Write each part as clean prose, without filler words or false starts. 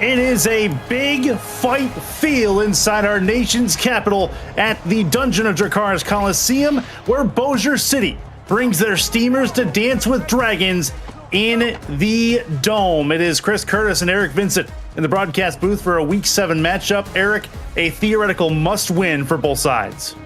It is a big fight feel inside our nation's capital at the Dungeon of Dracarys Coliseum, where Bossier City brings their steamers to dance with dragons in the Dome. It is Chris Curtis and Eric Vincent in the broadcast booth for a Week 7 matchup. Eric, a theoretical must-win for both sides.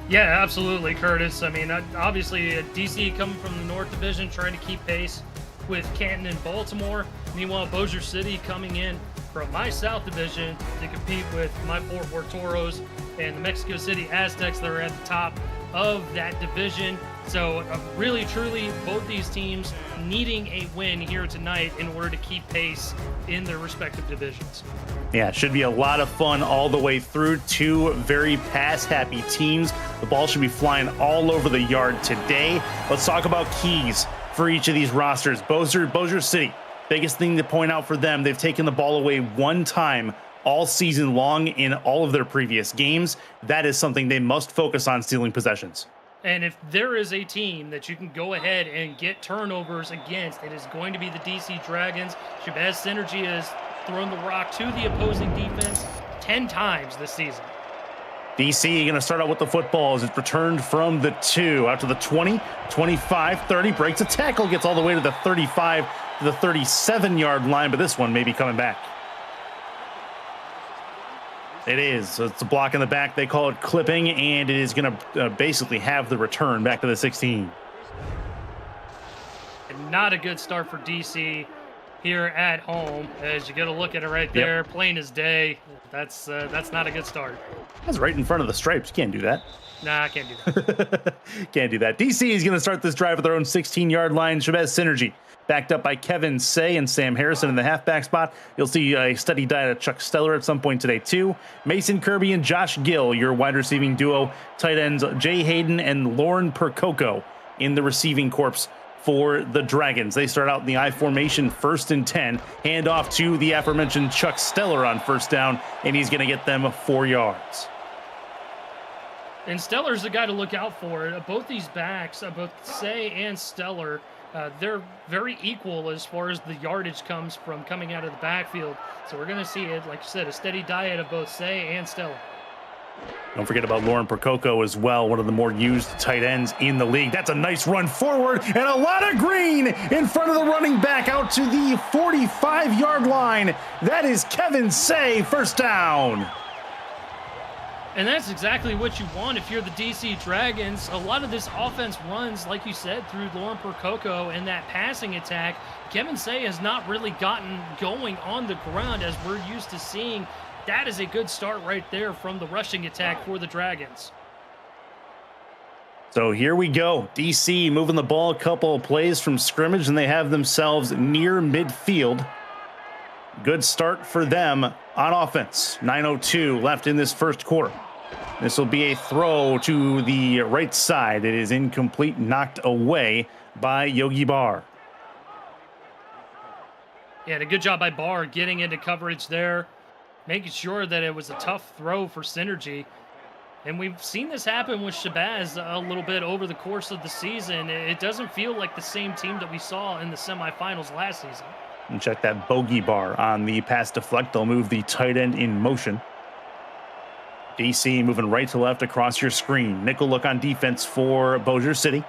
Yeah, absolutely, Curtis. I mean, obviously, DC coming from the North Division, trying to keep pace with Canton and Baltimore. Meanwhile, Bossier City coming in from my South Division to compete with my Fort Worth Toros and the Mexico City Aztecs that are at the top of that division. So really, truly, both these teams needing a win here tonight in order to keep pace in their respective divisions. Yeah, it should be a lot of fun all the way through. Two very pass-happy teams. The ball should be flying all over the yard today. Let's talk about keys for each of these rosters. Bossier City, biggest thing to point out for them, they've taken the ball away one time all season long in all of their previous games. That is something they must focus on, stealing possessions. And if there is a team that you can go ahead and get turnovers against, it is going to be the DC Dragons. Shabazz Synergy has thrown the rock to the opposing defense 10 times this season. DC going to start out with the football as it's returned from the 2 out to the 20, 25, 30, breaks a tackle, gets all the way to the 35 to the 37-yard line, but this one may be coming back. It is. So it's a block in the back. They call it clipping, and it is going to basically have the return back to the 16. And not a good start for DC here at home. As you get a look at it right there, plain as day. That's not a good start. That's right in front of the stripes. Can't do that. Nah, I can't do that. Can't do that. DC is going to start this drive at their own 16-yard line. Shabazz Synergy backed up by Kevin Say and Sam Harrison in the halfback spot. You'll see a steady diet of Chuck Steller at some point today, too. Mason Kirby and Josh Gill, your wide receiving duo. Tight ends Jay Hayden and Lauren Percoco in the receiving corps for the Dragons. They start out in the I formation, 1st and 10. Hand off to the aforementioned Chuck Steller on first down, and he's going to get them 4 yards. And Steller's the guy to look out for. Both these backs, both Say and Steller, they're very equal as far as the yardage comes from coming out of the backfield. So we're going to see it, like you said, a steady diet of both Say and Steller. Don't forget about Lauren Percoco as well, one of the more used tight ends in the league. That's a nice run forward and a lot of green in front of the running back out to the 45-yard line. That is Kevin Say, first down. And that's exactly what you want if you're the DC Dragons. A lot of this offense runs, like you said, through Lauren Percoco and that passing attack. Kevin Say has not really gotten going on the ground as we're used to seeing. That is a good start right there from the rushing attack for the Dragons. So here we go. DC moving the ball a couple of plays from scrimmage, and they have themselves near midfield. Good start for them on offense. 9:02 left in this first quarter. This will be a throw to the right side. It is incomplete, knocked away by Yogi Barr. Yeah, and a good job by Barr getting into coverage there, making sure that it was a tough throw for Synergy. And we've seen this happen with Shabazz a little bit over the course of the season. It doesn't feel like the same team that we saw in the semifinals last season. And check that bogey bar on the pass deflect. They'll move the tight end in motion. DC moving right to left across your screen. Nickel look on defense for Bossier City.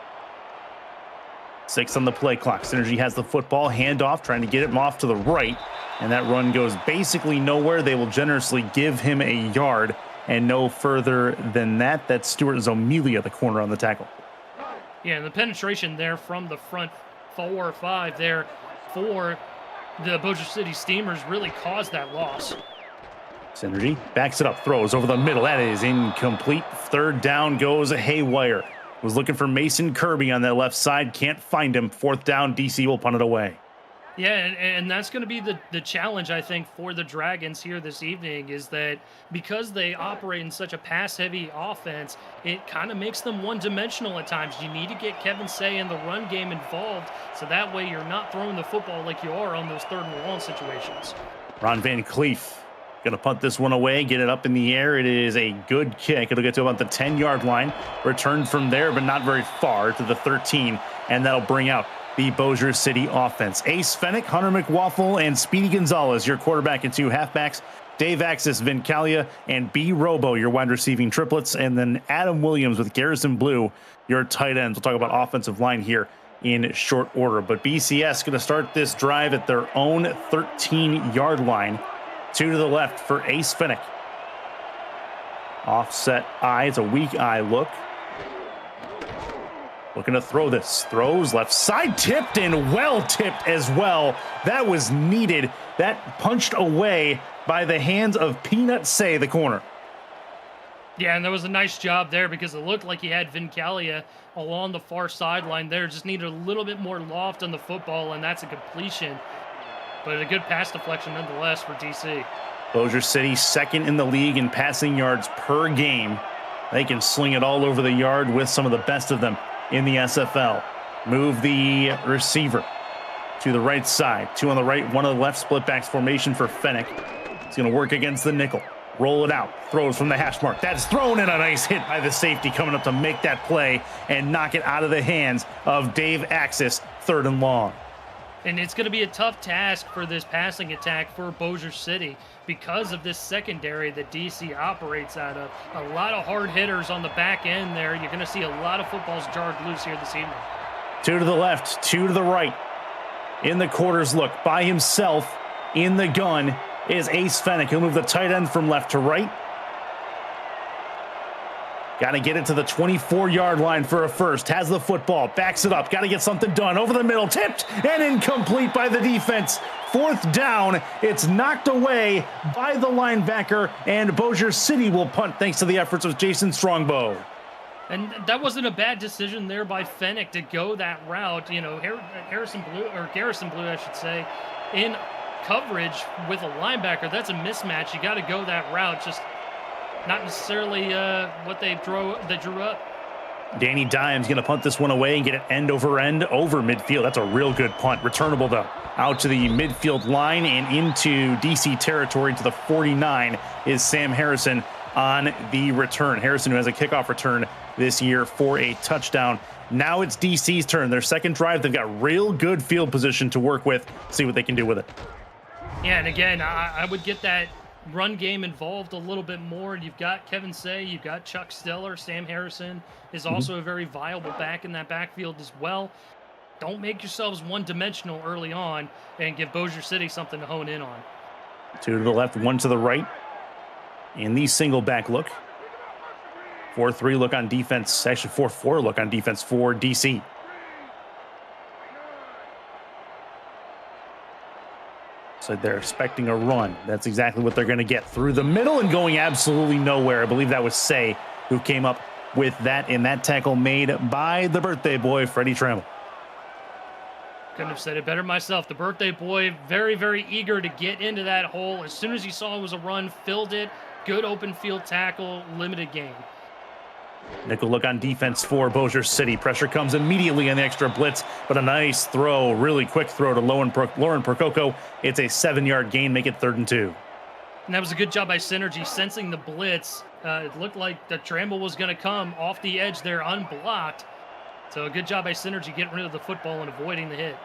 6 on the play clock. Synergy has the football, handoff, trying to get him off to the right. And that run goes basically nowhere. They will generously give him a yard and no further than that. That's Stuart Zomelia, the corner on the tackle. Yeah, and the penetration there from the front 4 or 5 there for the Bossier City Steamers really caused that loss. Synergy backs it up, throws over the middle. That is incomplete. Third down goes haywire. Was looking for Mason Kirby on that left side. Can't find him. 4th down, DC will punt it away. Yeah, and that's going to be the challenge, I think, for the Dragons here this evening, is that because they operate in such a pass-heavy offense, it kind of makes them one-dimensional at times. You need to get Kevin Say in the run game involved, so that way you're not throwing the football like you are on those 3rd and long situations. Ron Van Cleef going to punt this one away, get it up in the air. It is a good kick. It'll get to about the 10-yard line. Returned from there, but not very far, to the 13, and that'll bring out the Bossier City offense. Ace Fennick, Hunter McWaffle, and Speedy Gonzalez, your quarterback and 2 halfbacks. Dave Axis, Vincalia, and B. Robo, your wide receiving triplets. And then Adam Williams with Garrison Blue, your tight ends. We'll talk about offensive line here in short order. But BCS going to start this drive at their own 13-yard line. 2 to the left for Ace Fennick. Offset eye. It's a weak eye look. Looking to throw this. Throws left side, tipped and well tipped as well. That was needed. That punched away by the hands of Peanut Say, the corner. Yeah, and there was a nice job there because it looked like he had Vincalia along the far sideline there. Just needed a little bit more loft on the football, and that's a completion. But a good pass deflection nonetheless for DC. Bossier City second in the league in passing yards per game. They can sling it all over the yard with some of the best of them in the SFL. Move the receiver to the right side. 2 on the right, 1 on the left. Split backs formation for Fennick. He's going to work against the nickel. Roll it out. Throws from the hash mark. That's thrown in. A nice hit by the safety coming up to make that play and knock it out of the hands of Dave Axis. 3rd and long. And it's going to be a tough task for this passing attack for Bossier City because of this secondary that DC operates out of. A lot of hard hitters on the back end there. You're going to see a lot of footballs jarred loose here this evening. 2 to the left, 2 to the right. In the quarters look, by himself in the gun is Ace Fennick. He'll move the tight end from left to right. Got to get it to the 24-yard line for a first. Has the football, backs it up. Got to get something done. Over the middle, tipped and incomplete by the defense. 4th down. It's knocked away by the linebacker, and Bossier City will punt thanks to the efforts of Jason Strongbow. And that wasn't a bad decision there by Fennick to go that route. You know, Garrison Blue, I should say, in coverage with a linebacker. That's a mismatch. You got to go that route. Just not necessarily what they drew up. Danny Dime's going to punt this one away and get it end over midfield. That's a real good punt. Returnable, though. Out to the midfield line and into DC territory to the 49 is Sam Harrison on the return. Harrison, who has a kickoff return this year for a touchdown. Now it's DC's turn. Their second drive, they've got real good field position to work with. See what they can do with it. Yeah, and again, I would get that run game involved a little bit more. You've got Kevin Say, you've got Chuck Steller. Sam Harrison is also a very viable back in that backfield as well. Don't make yourselves one-dimensional early on and give Bossier City something to hone in on. 2 to the left, 1 to the right. In the single back look. 4-3 look on defense. Actually, 4-4 look on defense for DC. So they're expecting a run. That's exactly what they're going to get. Through the middle and going absolutely nowhere. I believe that was Say who came up with that in that tackle made by the birthday boy, Freddie Trammell. Couldn't have said it better myself. The birthday boy, very, very eager to get into that hole. As soon as he saw it was a run, filled it. Good open field tackle, limited gain. Nickel look on defense for Bossier City. Pressure comes immediately on the extra blitz, but a nice throw, really quick throw to Lauren Percoco. It's a 7-yard gain, make it 3rd and 2. And that was a good job by Synergy, sensing the blitz. It looked like the Trammell was going to come off the edge there unblocked. So a good job by Synergy getting rid of the football and avoiding the hit.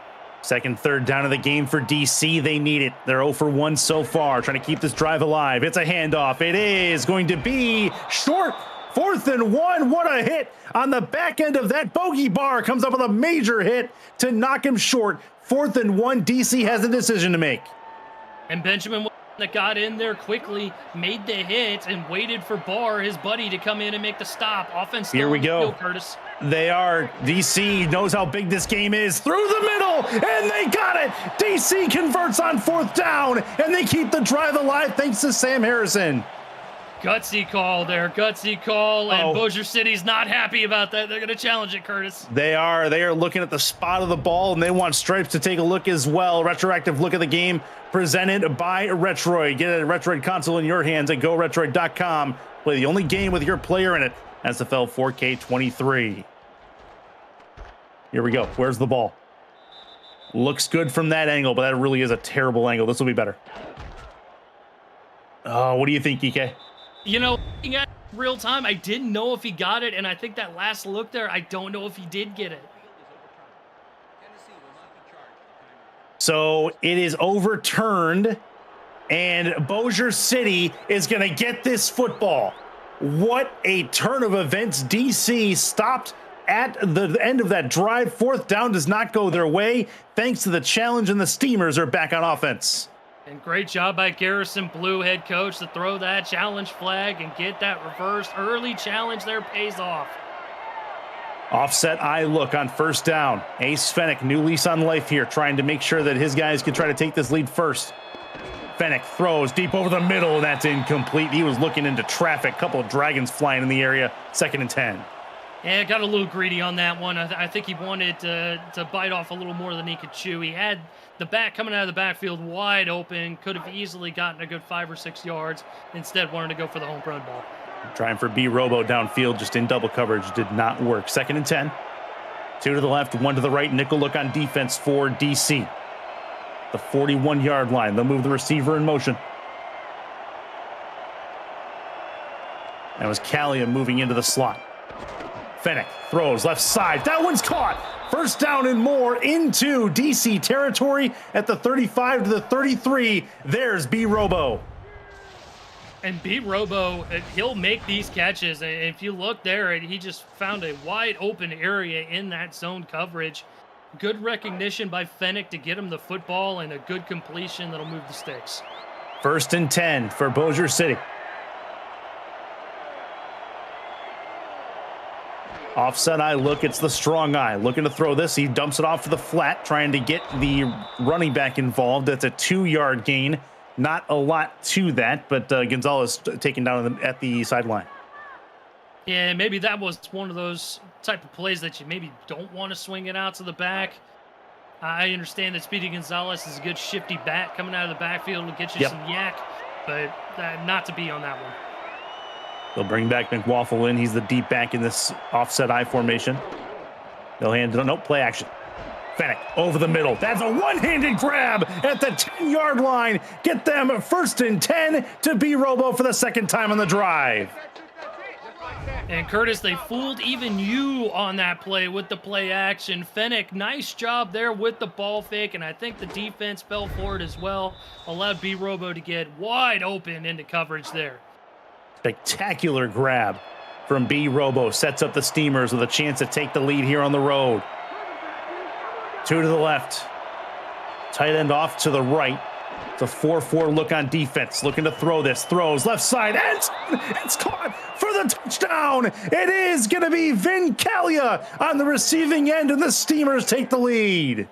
Second, third down of the game for DC. They need it. They're 0 for 1 so far, trying to keep this drive alive. It's a handoff. It is going to be short. 4th and 1. What a hit on the back end of that bogey bar. Comes up with a major hit to knock him short. 4th and 1. DC has a decision to make. And Benjamin that got in there quickly, made the hit, and waited for Barr, his buddy, to come in and make the stop. Offense. Here we go. Curtis. They are. DC knows how big this game is. Through the middle, and they got it. DC converts on 4th down, and they keep the drive alive thanks to Sam Harrison. Gutsy call there, gutsy call, and Bossier City's not happy about that. They're going to challenge it, Curtis. They are. They are looking at the spot of the ball, and they want Stripes to take a look as well. Retroactive look at the game presented by Retroid. Get a Retroid console in your hands at GoRetroid.com. Play the only game with your player in it. SFL 4K23. Here we go. Where's the ball? Looks good from that angle, but that really is a terrible angle. This will be better. Oh, what do you think, EK? You know, looking at real time, I didn't know if he got it, and I think that last look there, I don't know if he did get it. So it is overturned, and Bossier City is going to get this football. What a turn of events. DC stopped at the end of that drive. Fourth down does not go their way, thanks to the challenge, and the Steamers are back on offense. And great job by Garrison Blue head coach to throw that challenge flag and get that reversed. Early challenge there pays off. Offset eye look on first down. Ace Fennec, new lease on life here, trying to make sure that his guys can try to take this lead first. Fennec throws deep over the middle, and that's incomplete. He was looking into traffic. Couple of dragons flying in the area. 2nd and 10. Yeah, got a little greedy on that one. I think he wanted to bite off a little more than he could chew. He had the back coming out of the backfield wide open. Could have easily gotten a good 5 or 6 yards. Instead, wanted to go for the home run ball. Trying for B Robo downfield, just in double coverage. Did not work. 2nd and 10. 2 to the left, 1 to the right. Nickel look on defense for DC. The 41-yard line. They'll move the receiver in motion. That was Callia moving into the slot. Fennec throws left side. That one's caught. First down and more into DC territory at the 35 to the 33. There's B Robo. And B Robo, he'll make these catches. And if you look there, he just found a wide open area in that zone coverage. Good recognition by Fennec to get him the football, and a good completion that'll move the sticks. 1st and 10 for Bossier City. Offset eye look, it's the strong eye. Looking to throw this, he dumps it off to the flat, trying to get the running back involved. That's a 2-yard gain. Not a lot to that, but Gonzalez taken down at the sideline. Yeah, maybe that was one of those type of plays that you maybe don't want to swing it out to the back. I understand that Speedy Gonzalez is a good shifty back coming out of the backfield to get you some yak, but not to be on that one. They'll bring back McWaffle in. He's the deep back in this offset I formation. They'll hand it, nope, play action. Fennec over the middle. That's a one-handed grab at the 10-yard line. Get them 1st and 10 to B Robo for the 2nd time on the drive. And Curtis, they fooled even you on that play with the play action. Fennec, nice job there with the ball fake, and I think the defense fell for it as well. Allowed B Robo to get wide open into coverage there. Spectacular grab from B Robo. Sets up the Steamers with a chance to take the lead here on the road. 2 to the left. Tight end off to the right. It's a 4-4 look on defense. Looking to throw this. Throws left side. And it's caught for the touchdown. It is going to be Vin Callia on the receiving end, and the Steamers take the lead.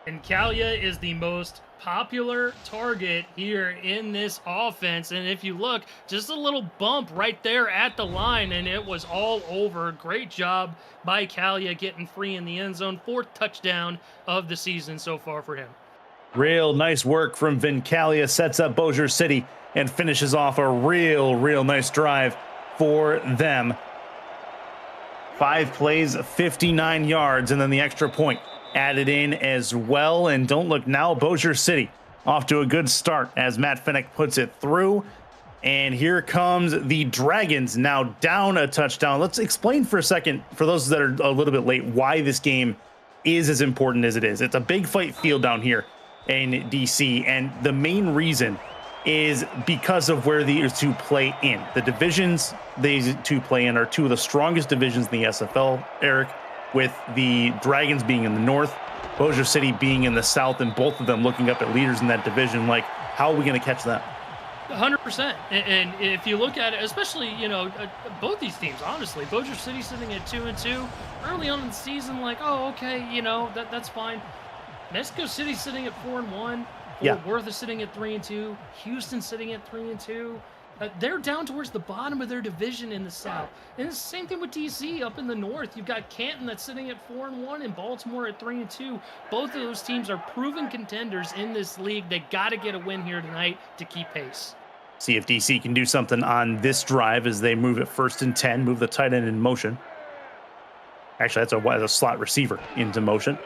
And Callia is the most popular target here in this offense. And if you look, just a little bump right there at the line, and it was all over. Great job by Callia getting free in the end zone. 4th touchdown of the season so far for him. Real nice work from Vin Callia. Sets up Bossier City and finishes off a real nice drive for them. 5 plays, 59 yards, and then the extra point added in as well. And don't look now, Bossier City off to a good start as Matt Fennec puts it through. And here comes the Dragons, now down a touchdown. Let's explain for a second, for those that are a little bit late, why this game is as important as it is. It's a big fight field down here in DC, and the main reason is because of where these two play in. The divisions these two play in are 2 of the strongest divisions in the SFL, Eric, with the Dragons being in the north, Bossier City being in the south, and both of them looking up at leaders in that division. Like, how are we going to catch them? 100%. And if you look at it, especially, both these teams, honestly, Bossier City sitting at 2-2 early on in the season, like, oh, okay, that's fine. Mexico City sitting at 4-1. Fort Worth is sitting at 3-2. Houston sitting at 3-2. They're down towards the bottom of their division in the South. And it's the same thing with DC up in the North. You've got Canton that's sitting at 4-1 and Baltimore at 3-2. Both of those teams are proven contenders in this league. They got to get a win here tonight to keep pace. See if DC can do something on this drive as they move it 1st and 10, move the tight end in motion. Actually, that's a slot receiver into motion.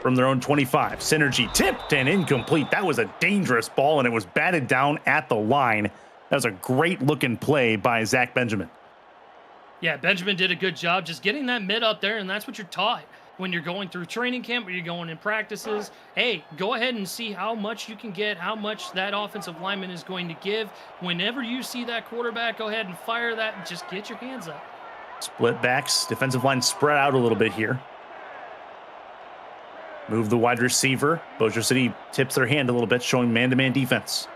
From their own 25, Synergy tipped and incomplete. That was a dangerous ball, and it was batted down at the line. That was a great-looking play by Zach Benjamin. Yeah, Benjamin did a good job just getting that mid up there, and that's what you're taught. when you're going through training camp or you're going in practices, hey, go ahead and see how much you can get, how much that offensive lineman is going to give. Whenever you see that quarterback, go ahead and fire that and just get your hands up. Split backs, defensive line spread out a little bit here. Move the wide receiver. Bossier City tips their hand a little bit, showing man-to-man defense.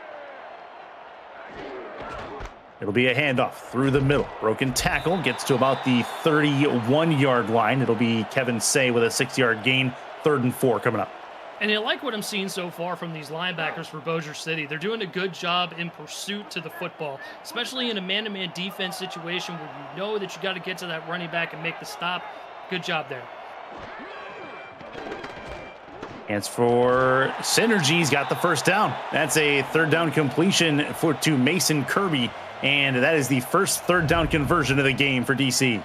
It'll be a handoff through the middle. Broken tackle, gets to about the 31-yard line. It'll be Kevin Say with a 6-yard gain. 3rd and 4 coming up. And I like what I'm seeing so far from these linebackers for Bossier City. They're doing a good job in pursuit to the football, especially in a man-to-man defense situation where you know that you got to get to that running back and make the stop. Good job there. Hands for Synergy's got the first down. That's a 3rd down completion to Mason Kirby. And that is the first 3rd down conversion of the game for DC.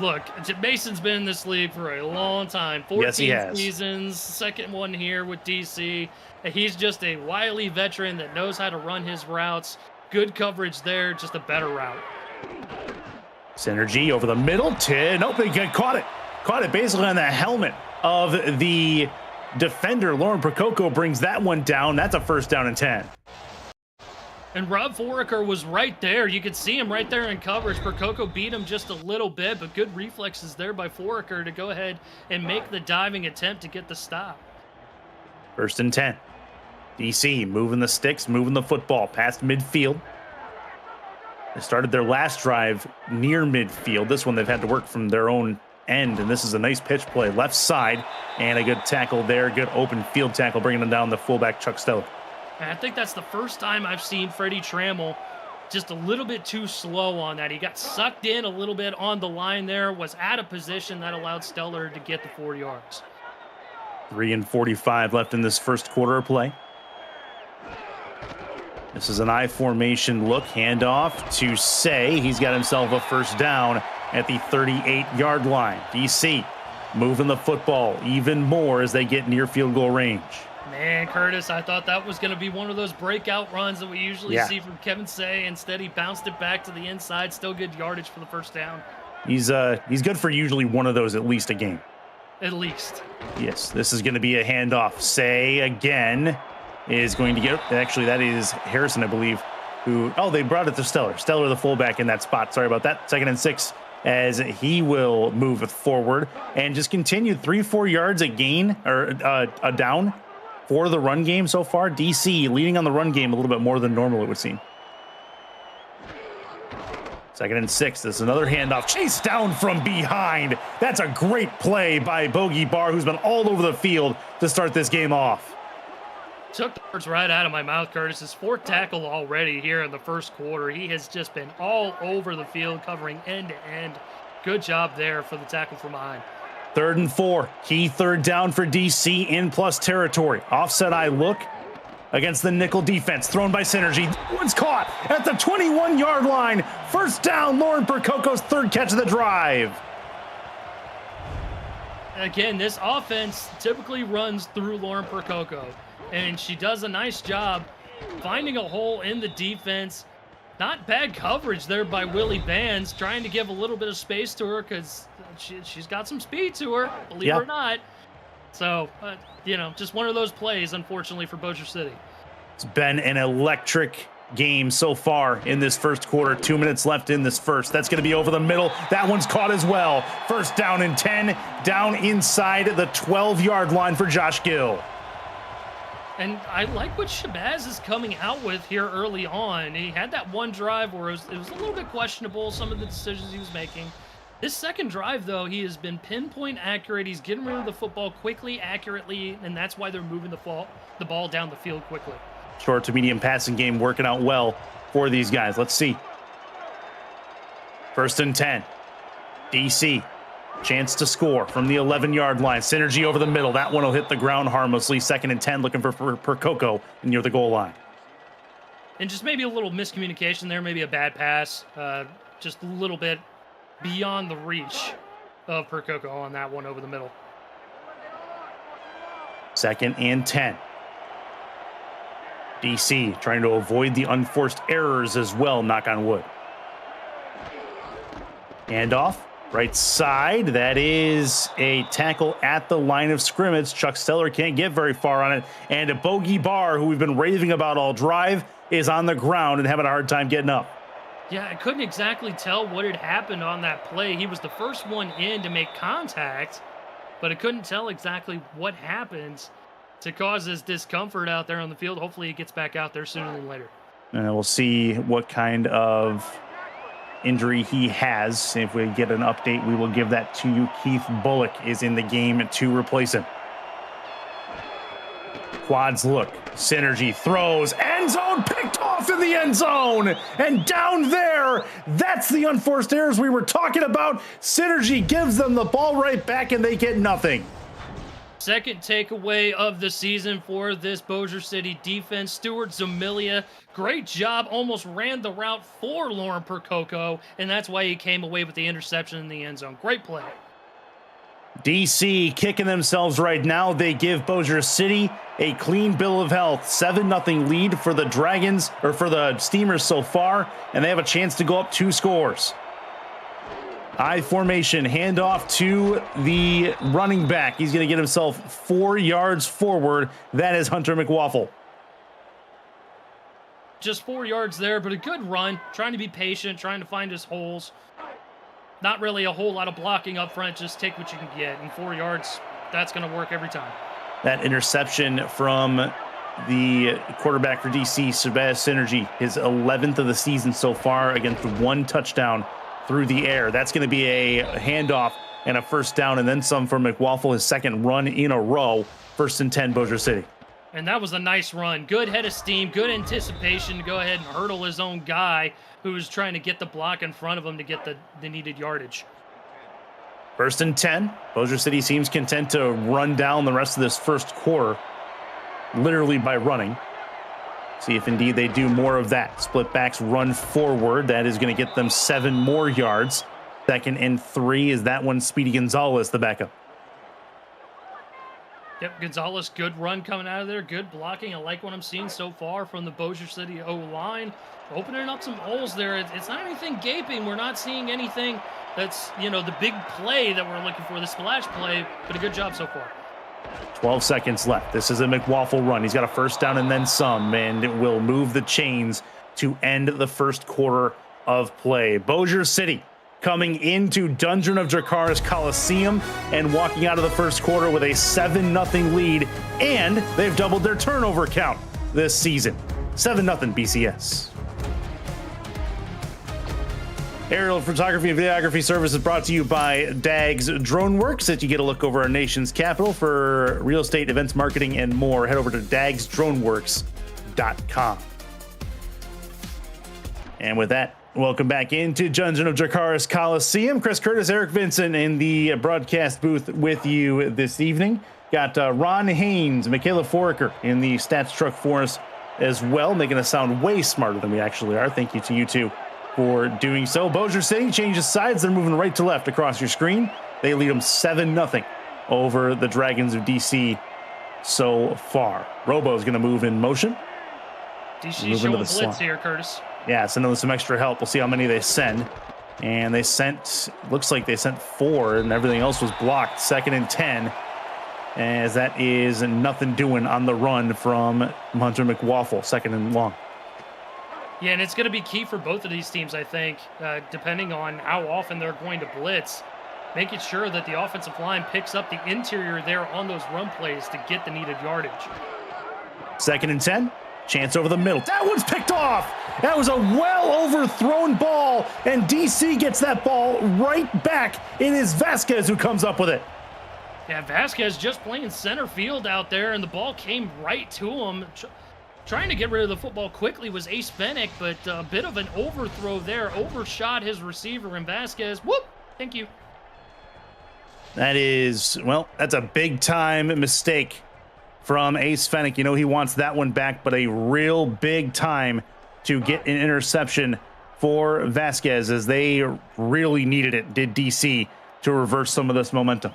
Look, Mason's been in this league for a long time. 14 seasons, second one here with DC. He's just a wily veteran that knows how to run his routes. Good coverage there, just a better route. Synergy over the middle. Nope, they caught it. Caught it basically on the helmet of the defender. Lauren Prococo brings that one down. That's a 1st down and 10. And Rob Foraker was right there. You could see him right there in coverage. Prococo beat him just a little bit, but good reflexes there by Foraker to go ahead and make the diving attempt to get the stop. 1st and 10. DC moving the sticks, moving the football past midfield. They started their last drive near midfield. This one they've had to work from their own end, and this is a nice pitch play. Left side, and a good tackle there. Good open field tackle, bringing them down the fullback, Chuck Steller. And I think that's the first time I've seen Freddie Trammell just a little bit too slow on that. He got sucked in a little bit on the line there, was out of position. That allowed Steller to get the 4 yards. 3 and 45 left in this first quarter of play. This is an I formation look. Handoff to Say. He's got himself a 1st down at the 38-yard line. DC moving the football even more as they get near field goal range. Man, Curtis, I thought that was going to be one of those breakout runs that we usually see from Kevin Say. Instead, he bounced it back to the inside. Still good yardage for the 1st down. He's good for usually one of those at least a game. At least. Yes, this is going to be a handoff. Say again is going to get, actually that is Harrison, I believe, who, they brought it to Steller. Steller, the fullback in that spot. Sorry about that. 2nd and 6 as he will move it forward and just continue 3-4 yards a gain or a down for the run game so far. DC leading on the run game a little bit more than normal, it would seem. 2nd and 6. This is another handoff. Chase down from behind. That's a great play by Bogey Barr, who's been all over the field to start this game off. Took the words right out of my mouth, Curtis. His 4th tackle already here in the first quarter. He has just been all over the field, covering end to end. Good job there for the tackle from behind. 3rd and 4. Key 3rd down for DC in plus territory. Offset eye look against the nickel defense. Thrown by Synergy. One's caught at the 21-yard line. 1st down. Lauren Prococo's 3rd catch of the drive. Again, this offense typically runs through Lauren Prococo, and she does a nice job finding a hole in the defense. Not bad coverage there by Willie Bands, trying to give a little bit of space to her because she's got some speed to her, believe it or not. So, just one of those plays, unfortunately, for Bossier City. It's been an electric game so far in this first quarter. 2 minutes left in this first. That's going to be over the middle. That one's caught as well. 1st down and 10, down inside the 12-yard line for Josh Gill. And I like what Shabazz is coming out with here early on. He had that one drive where it was a little bit questionable, some of the decisions he was making. This second drive, though, he has been pinpoint accurate. He's getting rid of the football quickly, accurately, and that's why they're moving the ball down the field quickly. Short to medium passing game working out well for these guys. Let's see. 1st and 10. DC. Chance to score from the 11-yard line. Synergy over the middle. That one will hit the ground harmlessly. 2nd and 10, looking for Prococo near the goal line. And just maybe a little miscommunication there, maybe a bad pass. Just a little bit beyond the reach of Prococo on that one over the middle. 2nd and 10. DC trying to avoid the unforced errors as well, knock on wood. Handoff. Right side, that is a tackle at the line of scrimmage. Chuck Steller can't get very far on it. And a Bogey Barr, who we've been raving about all drive, is on the ground and having a hard time getting up. Yeah, I couldn't exactly tell what had happened on that play. He was the first one in to make contact, but I couldn't tell exactly what happened to cause this discomfort out there on the field. Hopefully he gets back out there sooner than later. And we'll see what kind of injury he has. If we get an update, we will give that to you. Keith Bullock is in the game to replace him. Quads look, synergy throws, end zone, picked off in the end zone, and down there, that's the unforced errors we were talking about. Synergy gives them the ball right back and they get nothing. Second takeaway of the season for this Bossier City defense. Stuart Zamilia, great job, almost ran the route for Lauren Percoco, and that's why he came away with the interception in the end zone. Great play. DC kicking themselves right now. They give Bossier City a clean bill of health. 7-0 lead for the Dragons, or for the Steamers so far, and they have a chance to go up 2 scores. I formation, handoff to the running back. He's going to get himself 4 yards forward. That is Hunter McWaffle. Just 4 yards there, but a good run. Trying to be patient, trying to find his holes. Not really a whole lot of blocking up front. Just take what you can get. And 4 yards, that's going to work every time. That interception from the quarterback for DC, Sebastian Synergy, his 11th of the season so far, against 1 touchdown through the air. That's going to be a handoff and a first down and then some for McWaffle, his second run in a row. 1st and 10, Bossier City. And that was a nice run. Good head of steam, good anticipation to go ahead and hurdle his own guy who was trying to get the block in front of him to get the needed yardage. 1st and 10. Bossier City seems content to run down the rest of this first quarter, literally by running. See if indeed they do more of that. Split backs run forward. That is going to get them 7 more yards. 2nd and 3 is that one. Speedy Gonzalez, the backup. Yep, Gonzalez, good run coming out of there. Good blocking. I like what I'm seeing so far from the Bossier City O-line. Opening up some holes there. It's not anything gaping. We're not seeing anything that's, the big play that we're looking for, the splash play, but a good job so far. 12 seconds left. This is a McWaffle run. He's got a first down and then some, and it will move the chains to end the first quarter of play. Bossier City coming into Dungeon of Dracarys Coliseum and walking out of the first quarter with a 7-0 lead, and they've doubled their turnover count this season. 7-0 BCS. Aerial photography and videography service is brought to you by Dags Drone Works. That you get a look over our nation's capital for real estate, events, marketing, and more. Head over to dagsdroneworks.com. And with that, welcome back into Dungeon of Dracarys Coliseum. Chris Curtis, Eric Vincent in the broadcast booth with you this evening. Got Ron Haynes, Michaela Foraker in the stats truck for us as well, making us sound way smarter than we actually are. Thank you to you two for doing so. Bossier City changes sides. They're moving right to left across your screen. They lead them 7-0 over the Dragons of DC so far. Robo's going to move in motion. DC showing blitz here, Curtis. Yeah, send them some extra help. We'll see how many they send. And they sent, looks like they sent 4, and everything else was blocked. 2nd and 10, as that is nothing doing on the run from Hunter McWaffle. 2nd and long. Yeah, and it's going to be key for both of these teams, I think, depending on how often they're going to blitz, making sure that the offensive line picks up the interior there on those run plays to get the needed yardage. 2nd and 10, chance over the middle. That one's picked off. That was a well overthrown ball, and DC gets that ball right back. It is Vasquez who comes up with it. Yeah, Vasquez just playing center field out there, and the ball came right to him. Trying to get rid of the football quickly was Ace Fennick, but a bit of an overthrow there. Overshot his receiver, and Vasquez, whoop, thank you. That is, well, that's a big-time mistake from Ace Fennick. He wants that one back, but a real big time to get an interception for Vasquez, as they really needed it, did DC, to reverse some of this momentum.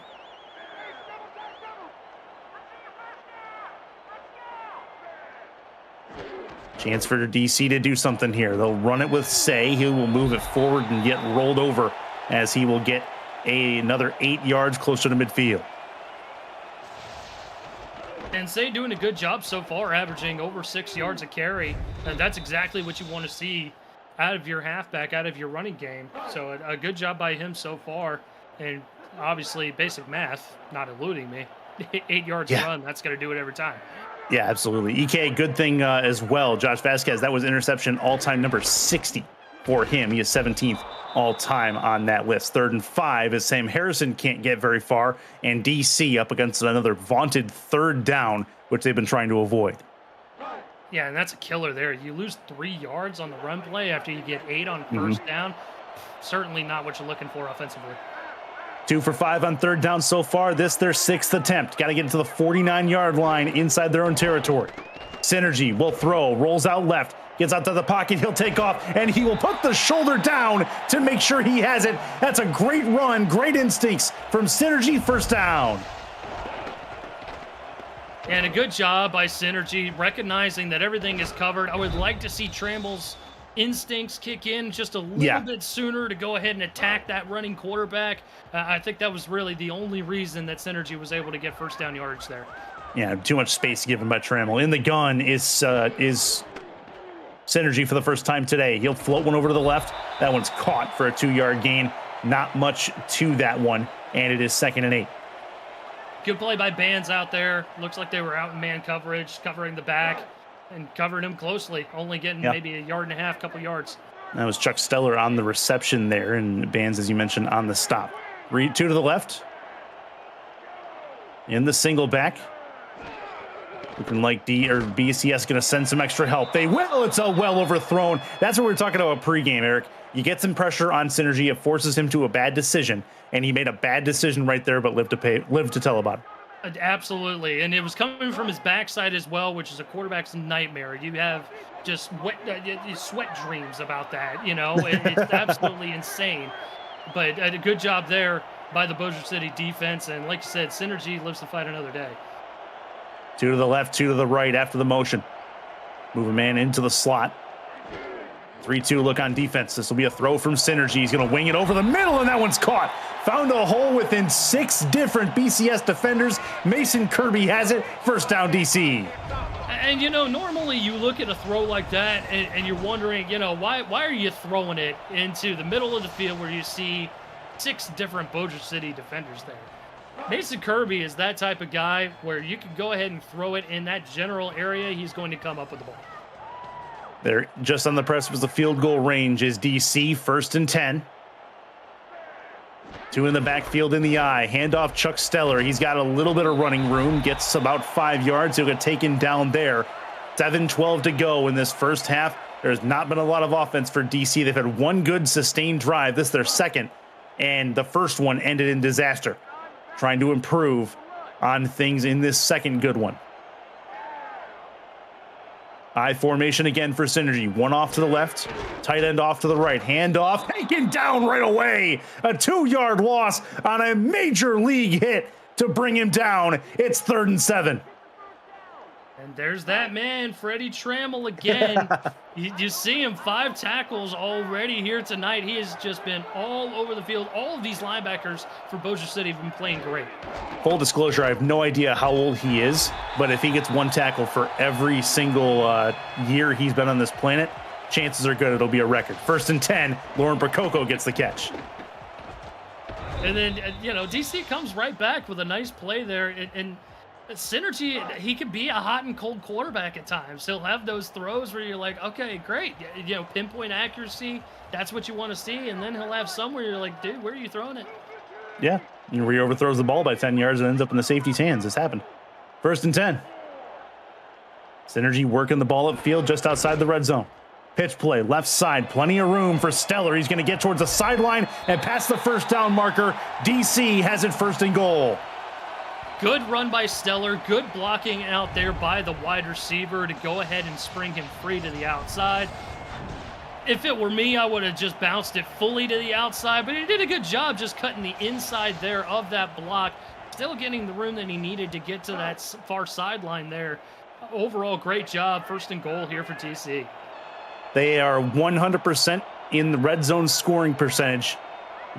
Chance for DC to do something here. They'll run it with Say. He will move it forward and get rolled over, as he will get another 8 yards closer to midfield. And Say doing a good job so far, averaging over 6 yards a carry. And that's exactly what you want to see out of your halfback, out of your running game. So a good job by him so far. And obviously, basic math, not eluding me. 8 yards run, that's going to do it every time. Yeah, absolutely. EK, good thing as well. Josh Vasquez, that was interception all-time number 60 for him. He is 17th all-time on that list. 3rd and 5 as Sam Harrison can't get very far, and DC up against another vaunted 3rd down, which they've been trying to avoid. Yeah, and that's a killer there. You lose 3 yards on the run play after you get 8 on 1st down. Certainly not what you're looking for offensively. 2 for 5 on 3rd down so far. This their 6th attempt. Got to get into the 49-yard line inside their own territory. Synergy will throw, rolls out left, gets out to the pocket. He'll take off, and he will put the shoulder down to make sure he has it. That's a great run, great instincts from Synergy. 1st down. And a good job by Synergy, recognizing that everything is covered. I would like to see Trammell's instincts kick in just a little bit sooner to go ahead and attack that running quarterback. I think that was really the only reason that Synergy was able to get 1st down yardage there. Yeah, too much space given by Trammell. In the gun is Synergy for the first time today. He'll float one over to the left. That one's caught for a 2-yard gain. Not much to that one, and it is 2nd and 8. Good play by Bands out there. Looks like they were out in man coverage, covering the back. And covered him closely, only getting maybe a yard and a half, couple yards. That was Chuck Steller on the reception there, and Bands, as you mentioned, on the stop. 2 to the left. In the single back. Looking like BCS going to send some extra help. They will. It's a well overthrown. That's what we were talking about pregame, Eric. You get some pressure on Synergy. It forces him to a bad decision, and he made a bad decision right there, but lived to tell about it. Absolutely, and it was coming from his backside as well, which is a quarterback's nightmare. You have just sweat dreams about that, you know. It's absolutely insane. But a good job there by the Bossier City defense, and like you said, Synergy lives to fight another day. 2 to the left, 2 to the right after the motion. Move a man into the slot. 3-2 look on defense. This will be a throw from Synergy. He's going to wing it over the middle, and that one's caught. Found a hole within 6 different BCS defenders. Mason Kirby has it. 1st down, DC. And, you know, normally you look at a throw like that, and you're wondering, you know, why are you throwing it into the middle of the field where you see 6 different Bossier City defenders there? Mason Kirby is that type of guy where you can go ahead and throw it in that general area. He's going to come up with the ball. They're just on the precipice of field goal range is DC. 1st and 10. 2 in the backfield in the eye. Handoff Chuck Steller. He's got a little bit of running room. Gets about 5 yards. He'll get taken down there. 7:12 to go in this first half. There's not been a lot of offense for DC. They've had one good sustained drive. This is their second. And the first one ended in disaster. Trying to improve on things in this second good one. I formation again for Synergy. One off to the left, tight end off to the right. Handoff, taken down right away. A 2-yard loss on a major league hit to bring him down. It's 3rd and 7. And there's that man, Freddie Trammell again. you see him, 5 tackles already here tonight. He has just been all over the field. All of these linebackers for Bossier City have been playing great. Full disclosure, I have no idea how old he is, but if he gets 1 tackle for every single year he's been on this planet, chances are good it'll be a record. 1st and 10, Lauren Prococo gets the catch. And then, you know, DC comes right back with a nice play there. And Synergy, he could be a hot and cold quarterback at times. He'll have those throws where you're like, okay, great. You know, pinpoint accuracy, that's what you want to see. And then he'll have some where you're like, dude, where are you throwing it? Yeah, where he overthrows the ball by 10 yards and ends up in the safety's hands. This happened. 1st and 10. Synergy working the ball upfield just outside the red zone. Pitch play, left side, plenty of room for Steller. He's going to get towards the sideline and past the 1st down marker. DC has it 1st and goal. Good run by Steller. Good blocking out there by the wide receiver to go ahead and spring him free to the outside. If it were me, I would have just bounced it fully to the outside, but he did a good job just cutting the inside there of that block. Still getting the room that he needed to get to that far sideline there. Overall, great job. 1st and goal here for TC. They are 100% in the red zone scoring percentage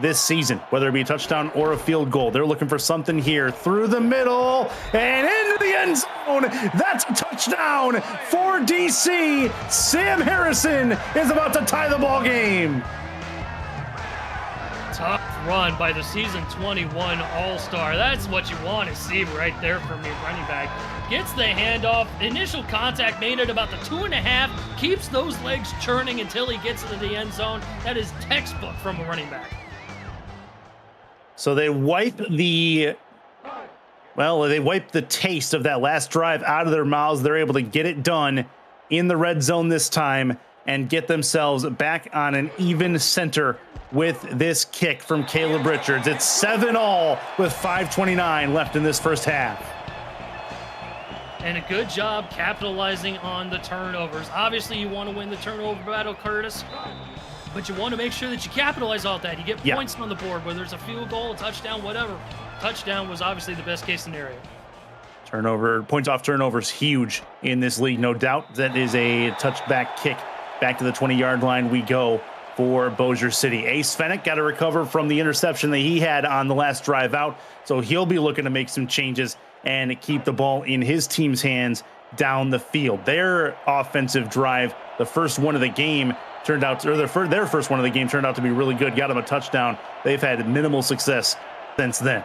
this season, whether it be a touchdown or a field goal. They're looking for something here through the middle and into the end zone. That's a touchdown for DC. Sam Harrison is about to tie the ball game. Tough run by the season 21 All-Star. That's what you want to see right there from your running back. Gets the handoff, initial contact made at about the 2.5, keeps those legs churning until he gets into the end zone. That is textbook from a running back. So they wipe the taste of that last drive out of their mouths. They're able to get it done in the red zone this time and get themselves back on an even center with this kick from Caleb Richards. It's 7-all with 5:29 left in this first half. And a good job capitalizing on the turnovers. Obviously, you want to win the turnover battle, Curtis, but you want to make sure that you capitalize on that. You get points on the board, whether it's a field goal, a touchdown, whatever. Touchdown was obviously the best case scenario. Points off turnovers, huge in this league, no doubt. That is a touchback kick. Back to the 20-yard line we go for Bossier City. Ace Fennec got to recover from the interception that he had on the last drive out, so he'll be looking to make some changes and keep the ball in his team's hands down the field. Their offensive drive, the first one of the game, turned out to, or their first one of the game turned out to be really good. Got them a touchdown. They've had minimal success since then.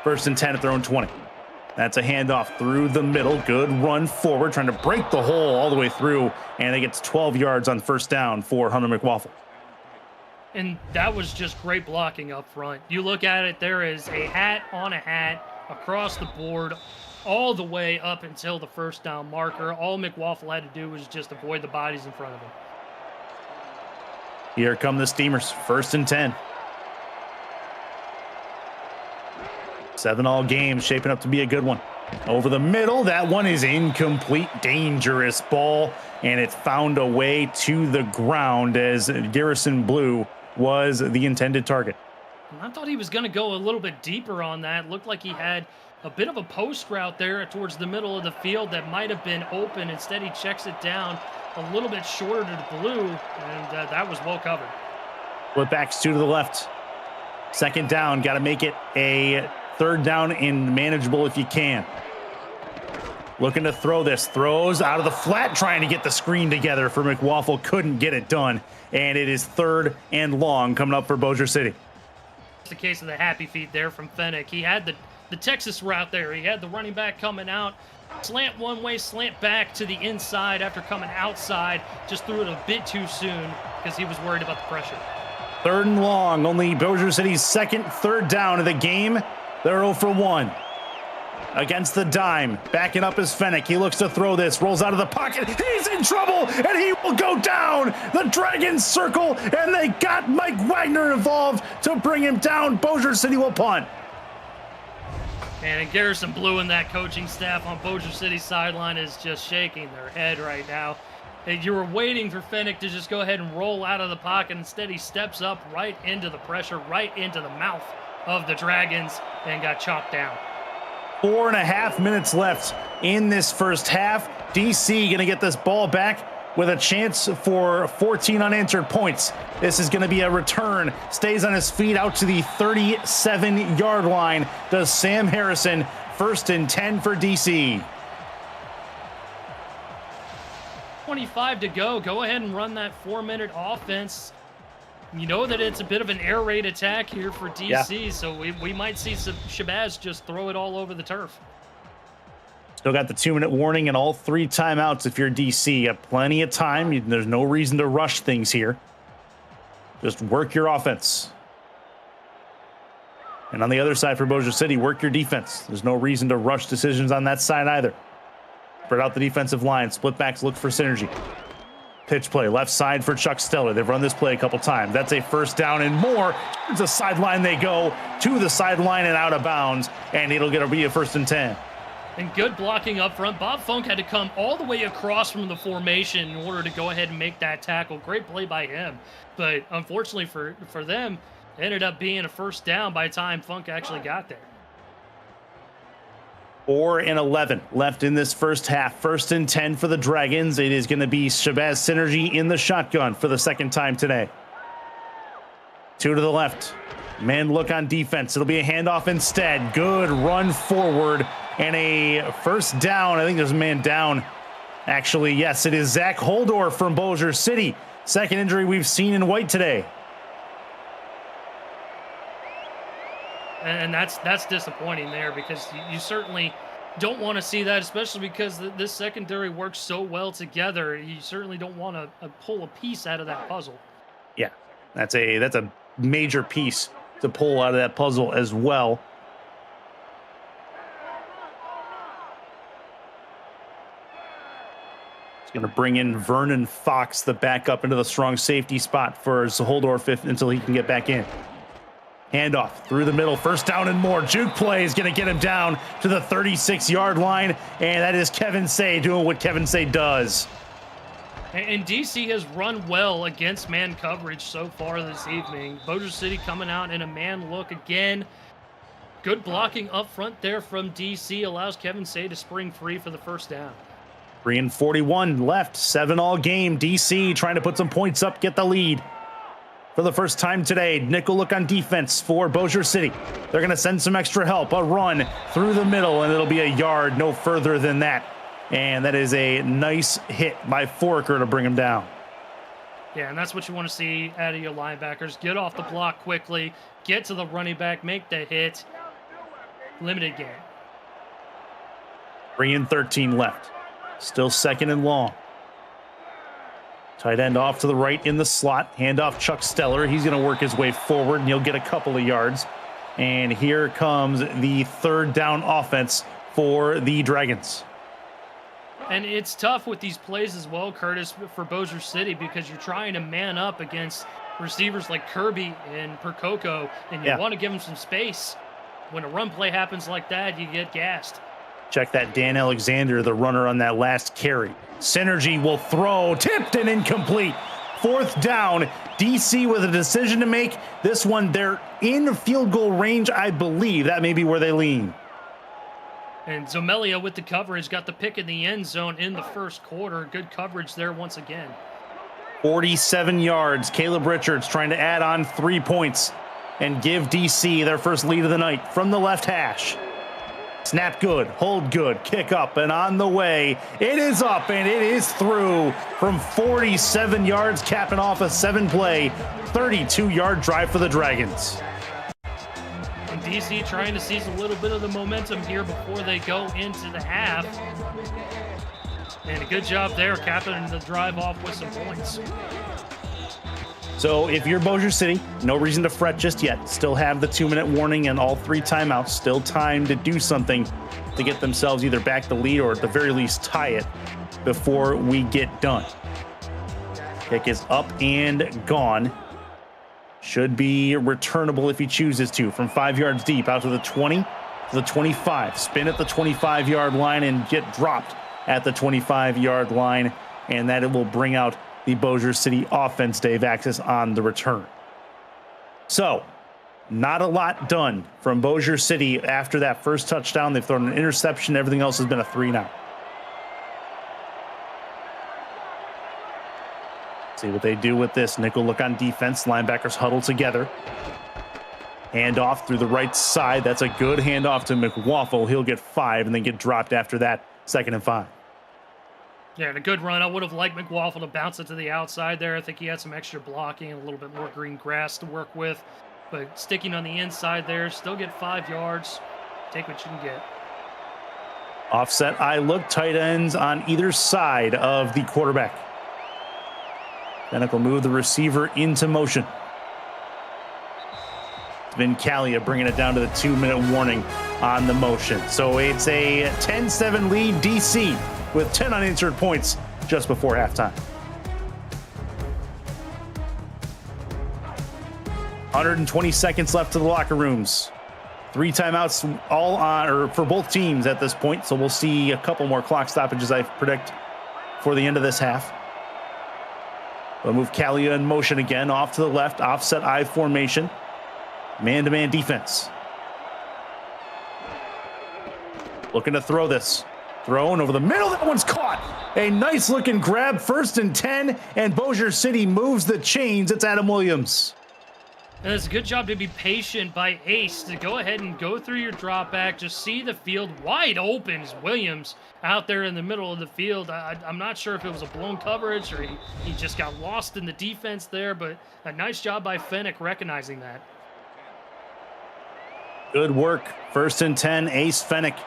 1st and 10 at their own 20. That's a handoff through the middle. Good run forward, trying to break the hole all the way through, and it gets 12 yards on first down for Hunter McWaffle. And that was just great blocking up front. You look at it, there is a hat on a hat across the board all the way up until the first down marker. All McWaffle had to do was just avoid the bodies in front of him. Here come the Steamers. 1st and 10. 7-all game, shaping up to be a good one. Over the middle, that one is incomplete. Dangerous ball, and it found a way to the ground as Garrison Blue was the intended target. I thought he was going to go a little bit deeper on that. Looked like he had a bit of a post route there towards the middle of the field that might have been open. Instead, he checks it down a little bit shorter to Blue, and that was well covered. Flip backs 2 to the left. 2nd down, got to make it a 3rd down and manageable if you can. Looking to throw this. Throws out of the flat, trying to get the screen together for McWaffle. Couldn't get it done. And it is 3rd and long coming up for Bossier City. It's the case of the happy feet there from Fennec. He had the Texas route there. He had the running back coming out. Slant one way, slant back to the inside after coming outside. Just threw it a bit too soon because he was worried about the pressure. 3rd and long. Only Bossier City's 2nd 3rd down of the game. They're 0 for 1. Against the dime. Backing up is Fennec. He looks to throw this. Rolls out of the pocket. He's in trouble, and he will go down. The Dragons circle, and they got Mike Wagner involved to bring him down. Bossier City will punt. And Garrison Blue and that coaching staff on Bossier City's sideline is just shaking their head right now. You were waiting for Fennec to just go ahead and roll out of the pocket. Instead, he steps up right into the pressure, right into the mouth of the Dragons, and got chopped down. 4.5 minutes left in this first half. DC going to get this ball back with a chance for 14 unanswered points. This is going to be a return. Stays on his feet out to the 37-yard line. Does Sam Harrison. 1st and 10 for DC. 25 to go. Go ahead and run that 4-minute offense. You know that it's a bit of an air raid attack here for DC, so we might see some Shabazz just throw it all over the turf. Still got the 2-minute warning and all 3 timeouts if you're DC. You have plenty of time. There's no reason to rush things here. Just work your offense. And on the other side for Bossier City, work your defense. There's no reason to rush decisions on that side either. Spread out the defensive line. Split backs, look for synergy. Pitch play, left side for Chuck Steller. They've run this play a couple times. That's a 1st down and more. Towards the sideline they go, to the sideline and out of bounds, and it'll be a 1st and 10. And good blocking up front. Bob Funk had to come all the way across from the formation in order to go ahead and make that tackle. Great play by him. But unfortunately for them, it ended up being a 1st down by the time Funk actually got there. 4 and 11 left in this first half. 1st and 10 for the Dragons. It is going to be Shabazz Synergy in the shotgun for the 2nd time today. Two to the left. Man look on defense. It'll be a handoff instead. Good run forward and a first down. I think there's a man down. Actually, yes, it is Zach Holdorf from Bossier City. Second injury we've seen in white today. And that's disappointing there, because you certainly don't want to see that, especially because this secondary works so well together. You certainly don't want to pull a piece out of that puzzle. Yeah, that's a major piece to pull out of that puzzle as well. It's going to bring in Vernon Fox, the backup, into the strong safety spot for Holdorf until he can get back in. Handoff through the middle, first down and more. Juke play is going to get him down to the 36-yard line, and that is Kevin Say doing what Kevin Say does. And DC has run well against man coverage so far this evening. Bossier City coming out in a man look again. Good blocking up front there from DC allows Kevin Say to spring free for the first down. 3:41 left, 7 all game. DC trying to put some points up, get the lead. For the first time today, nickel look on defense for Bossier City. They're going to send some extra help. A run through the middle, and it'll be a yard, no further than that. And that is a nice hit by Foraker to bring him down. Yeah, and that's what you want to see out of your linebackers. Get off the block quickly, get to the running back, make the hit. Limited game. 3:13 left. Still second and long. Tight end off to the right in the slot. Handoff Chuck Steller. He's going to work his way forward, and he'll get a couple of yards. And here comes the third down offense for the Dragons. And it's tough with these plays as well, Curtis, for Bossier City, because you're trying to man up against receivers like Kirby and Percoco, and you want to give them some space. When a run play happens like that, you get gassed. Check that Dan Alexander, the runner on that last carry. Synergy will throw, tipped and incomplete. Fourth down, DC with a decision to make. This one, they're in field goal range, I believe. That may be where they lean. And Zomelia with the coverage, got the pick in the end zone in the first quarter. Good coverage there once again. 47 yards. Caleb Richards trying to add on 3 points and give DC their first lead of the night from the left hash. Snap good, hold good, kick up, and on the way. It is up, and it is through from 47 yards, capping off a 7-play, 32-yard drive for the Dragons. And DC trying to seize a little bit of the momentum here before they go into the half. And a good job there, capping the drive off with some points. So if you're Bossier City, no reason to fret just yet. Still have the 2-minute warning and all 3 timeouts. Still time to do something to get themselves either back the lead or at the very least tie it before we get done. Kick is up and gone. Should be returnable if he chooses to, from 5 yards deep out to the 20 to the 25. Spin at the 25-yard line and get dropped at the 25-yard line, and that it will bring out the Bossier City offense. Dave Axis on the return. So, not a lot done from Bossier City after that first touchdown. They've thrown an interception. Everything else has been a 3-and-out. See what they do with this. Nickel look on defense. Linebackers huddle together. Handoff through the right side. That's a good handoff to McWaffle. He'll get 5 and then get dropped after that. 2nd and 5. Yeah, and a good run. I would have liked McWaffle to bounce it to the outside there. I think he had some extra blocking and a little bit more green grass to work with. But sticking on the inside there, still get 5 yards. Take what you can get. Offset eye look, tight ends on either side of the quarterback. Then it will move the receiver into motion. Vincalia bringing it down to the 2-minute warning on the motion. So it's a 10-7 lead DC with 10 unanswered points just before halftime. 120 seconds left to the locker rooms. 3 timeouts all on, or for both teams at this point. So we'll see a couple more clock stoppages, I predict, for the end of this half. We'll move Calia in motion again, off to the left, offset I formation. Man-to-man defense. Looking to throw this. Thrown over the middle. That one's caught. A nice looking grab. 1st and 10. And Bossier City moves the chains. It's Adam Williams. And it's a good job to be patient by Ace to go ahead and go through your drop back. Just see the field wide open is Williams out there in the middle of the field. I'm not sure if it was a blown coverage or he just got lost in the defense there, but a nice job by Fennec recognizing that. Good work. 1st and 10, Ace Fennec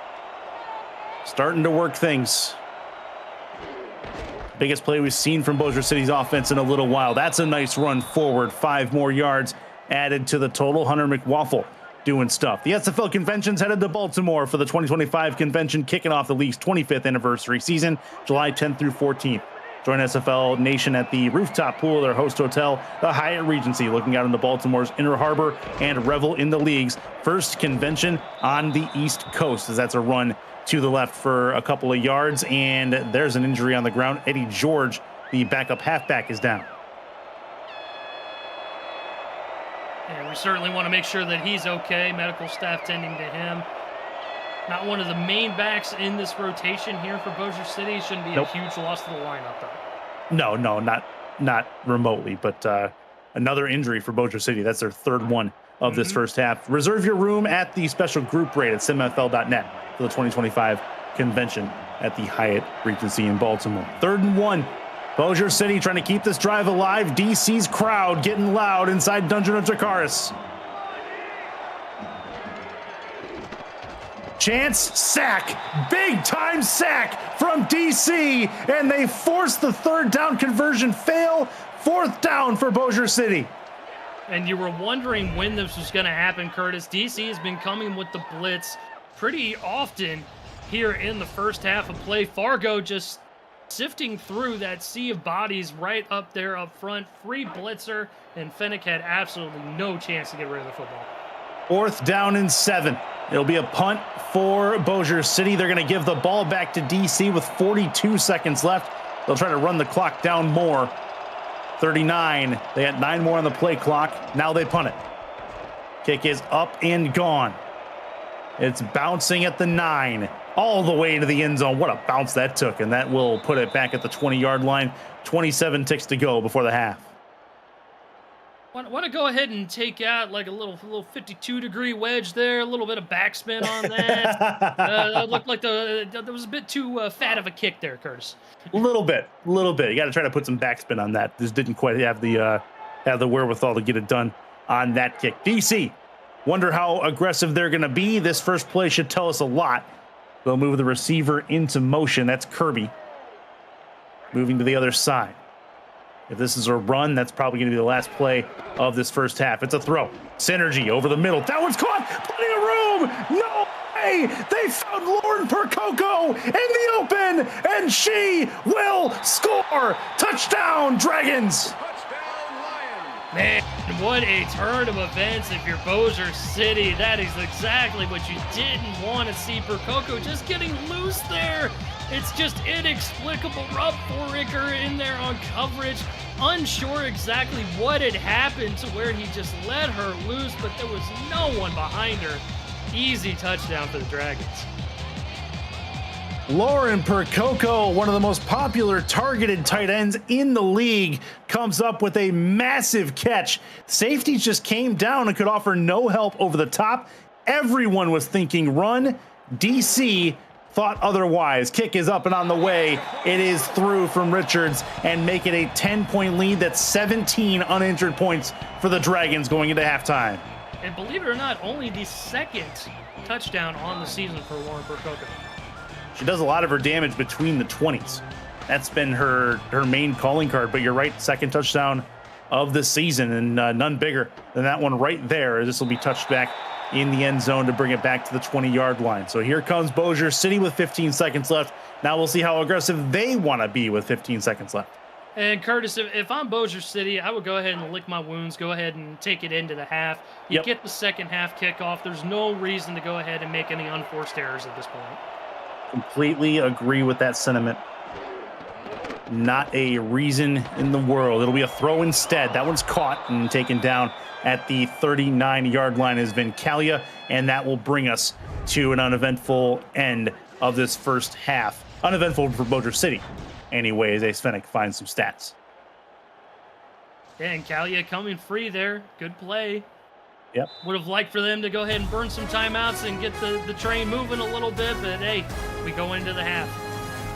starting to work things. Biggest play we've seen from Bossier City's offense in a little while. That's a nice run forward. 5 more yards added to the total. Hunter McWaffle doing stuff. The SFL convention's headed to Baltimore for the 2025 convention, kicking off the league's 25th anniversary season, July 10th through 14th. Join SFL Nation at the rooftop pool of their host hotel, the Hyatt Regency, looking out into Baltimore's Inner Harbor, and revel in the league's first convention on the East Coast, as that's a run to the left for a couple of yards, and there's an injury on the ground. Eddie George, the backup halfback, is down. And we certainly want to make sure that he's okay. Medical staff tending to him. Not one of the main backs in this rotation here for Bossier City. Shouldn't be a huge loss to the lineup, though. No, not remotely, but another injury for Bossier City. That's their 3rd one of this first half. Reserve your room at the special group rate at simfl.net for the 2025 convention at the Hyatt Regency in Baltimore. 3rd and 1. Bossier City trying to keep this drive alive. DC's crowd getting loud inside Dungeon of Dracarys. Chance, sack, big time sack from DC, and they force the 3rd down conversion fail. 4th down for Bossier City. And you were wondering when this was going to happen, Curtis. DC has been coming with the blitz pretty often here in the first half of play. Fargo just sifting through that sea of bodies right up there up front. Free blitzer, and Fennec had absolutely no chance to get rid of the football. 4th down and 7. It'll be a punt for Bossier City. They're going to give the ball back to DC with 42 seconds left. They'll try to run the clock down more. 39. They had 9 more on the play clock. Now they punt it. Kick is up and gone. It's bouncing at the 9, all the way into the end zone. What a bounce that took, and that will put it back at the 20-yard line. 27 ticks to go before the half. Want to go ahead and take out like a little 52-degree wedge there, a little bit of backspin on that. Looked like there was a bit too fat of a kick there, Curtis. A little bit. You got to try to put some backspin on that. Just didn't quite have the wherewithal to get it done on that kick. DC, wonder how aggressive they're going to be. This first play should tell us a lot. They'll move the receiver into motion. That's Kirby moving to the other side. If this is a run, that's probably going to be the last play of this first half. It's a throw. Synergy over the middle. That one's caught. Plenty of room. No way. They found Lauren Percoco in the open, and she will score. Touchdown, Dragons. Man, what a turn of events if you're Bossier City. That is exactly what you didn't want to see. Percoco just getting loose there. It's just inexplicable. Rob Foraker in there on coverage. Unsure exactly what had happened to where he just let her loose, but there was no one behind her. Easy touchdown for the Dragons. Lauren Percoco, one of the most popular targeted tight ends in the league, comes up with a massive catch. Safeties just came down and could offer no help over the top. Everyone was thinking run. DC thought otherwise. Kick is up and on the way. It is through from Richards and make it a 10-point lead. That's 17 uninjured points for the Dragons going into halftime. And believe it or not, only the 2nd touchdown on the season for Lauren Percoco. She does a lot of her damage between the 20s. That's been her main calling card, but you're right, 2nd touchdown of the season, and none bigger than that one right there. This will be touched back in the end zone to bring it back to the 20-yard line. So here comes Bossier City with 15 seconds left. Now we'll see how aggressive they want to be with 15 seconds left. And Curtis, if I'm Bossier City, I would go ahead and lick my wounds, go ahead and take it into the half. You get the second half kickoff. There's no reason to go ahead and make any unforced errors at this point. Completely agree with that sentiment. Not a reason in the world. It'll be a throw instead. That one's caught and taken down at the 39-yard line is Vincalia, and that will bring us to an uneventful end of this first half. Uneventful for Bossier City. Anyways, Ace Fennec finds some stats. Yeah, and Kalia coming free there. Good play. Yep. Would have liked for them to go ahead and burn some timeouts and get the train moving a little bit, but hey, we go into the half.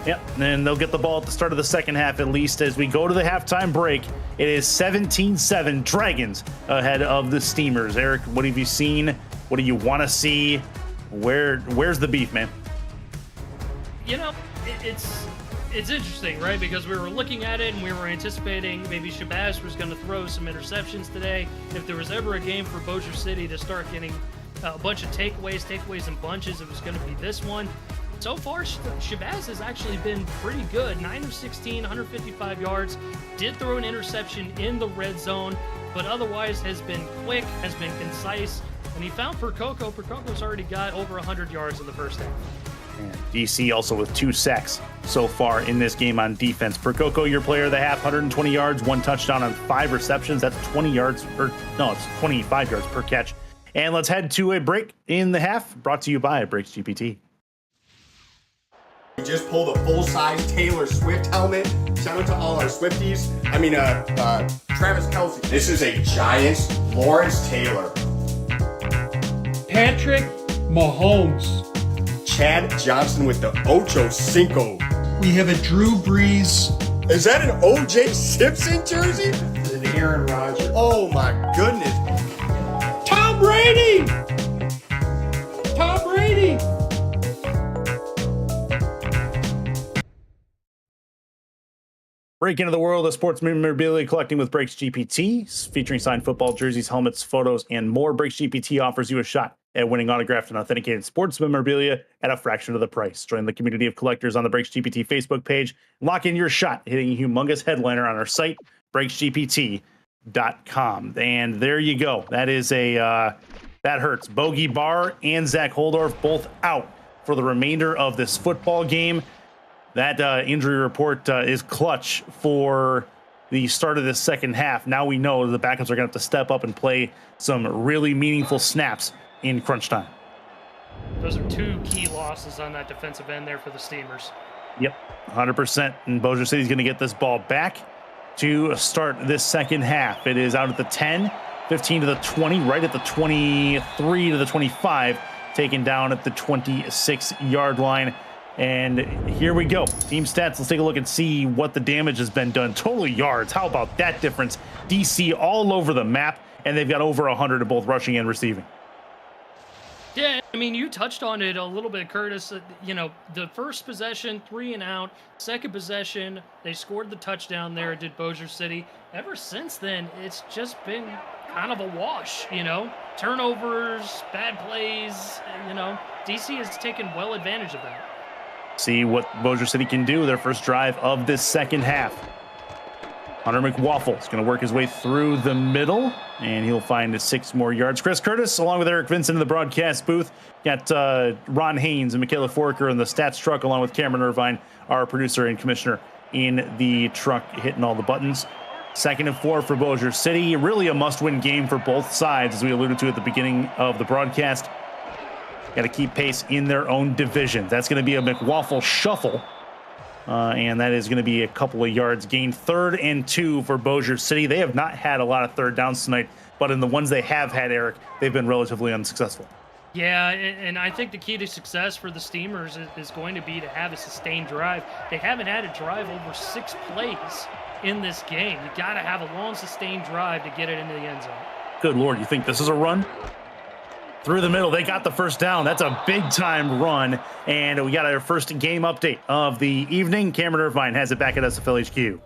Yep, and they'll get the ball at the start of the second half at least. As we go to the halftime break, it is 17-7 Dragons ahead of the Steamers. Eric, what have you seen? What do you want to see? Where's the beef, man? You know, it's interesting, right? Because we were looking at it and we were anticipating maybe Shabazz was going to throw some interceptions today. If there was ever a game for Bossier City to start getting a bunch of takeaways in bunches, it was going to be this one. So far, Shabazz has actually been pretty good. 9 of 16, 155 yards. Did throw an interception in the red zone, but otherwise has been quick, has been concise. And he found Percoco. Percoco's already got over 100 yards in the first half. And DC also with 2 sacks so far in this game on defense. Percoco, your player of the half, 120 yards, 1 touchdown on 5 receptions. That's 20 yards, it's 25 yards per catch. And let's head to a break in the half, brought to you by Breaks GPT. We just pulled a full-size Taylor Swift helmet. Shout out to all our Swifties. Travis Kelce. This is a Giants Lawrence Taylor. Patrick Mahomes. Chad Johnson with the Ocho Cinco. We have a Drew Brees. Is that an OJ Simpson jersey? An Aaron Rodgers. Oh my goodness. Tom Brady! Tom Brady! Break into the world of sports memorabilia collecting with Breaks GPT, featuring signed football jerseys, helmets, photos, and more. Breaks GPT offers you a shot at winning autographed and authenticated sports memorabilia at a fraction of the price. Join the community of collectors on the Breaks GPT Facebook page. Lock in your shot, hitting a humongous headliner on our site, breaksgpt.com. And there you go. That is that hurts. Bogey Barr and Zach Holdorf both out for the remainder of this football game. That injury report is clutch for the start of this second half. Now we know the backups are going to have to step up and play some really meaningful snaps in crunch time. Those are 2 key losses on that defensive end there for the Steamers. Yep, 100%. And Bossier City's going to get this ball back to start this second half. It is out at the 10, 15 to the 20, right at the 23 to the 25, taken down at the 26-yard line. And here we go. Team stats. Let's take a look and see what the damage has been done. Total yards. How about that difference? DC all over the map, and they've got over 100 in both rushing and receiving. Yeah, I mean, you touched on it a little bit, Curtis. The first possession, 3 and out. Second possession, they scored the touchdown there, did Bossier City. Ever since then, it's just been kind of a wash, Turnovers, bad plays, DC has taken well advantage of that. See what Bossier City can do. Their first drive of this second half. Hunter McWaffle is going to work his way through the middle, and he'll find 6 more yards. Chris Curtis, along with Eric Vincent in the broadcast booth. Got Ron Haynes and Michaela Forker in the stats truck, along with Cameron Irvine, our producer and commissioner, in the truck, hitting all the buttons. 2nd and 4 for Bossier City. Really a must-win game for both sides, as we alluded to at the beginning of the broadcast. Got to keep pace in their own division. That's going to be a McWaffle shuffle, and that is going to be a couple of yards gained. 3rd and 2 for Bossier City. They have not had a lot of third downs tonight, but in the ones they have had, Eric, they've been relatively unsuccessful. Yeah, and I think the key to success for the Steamers is going to be to have a sustained drive. They haven't had a drive over 6 plays in this game. You got to have a long, sustained drive to get it into the end zone. Good Lord, you think this is a run? Through the middle, they got the first down. That's a big-time run, and we got our first game update of the evening. Cameron Irvine has it back at SFL HQ.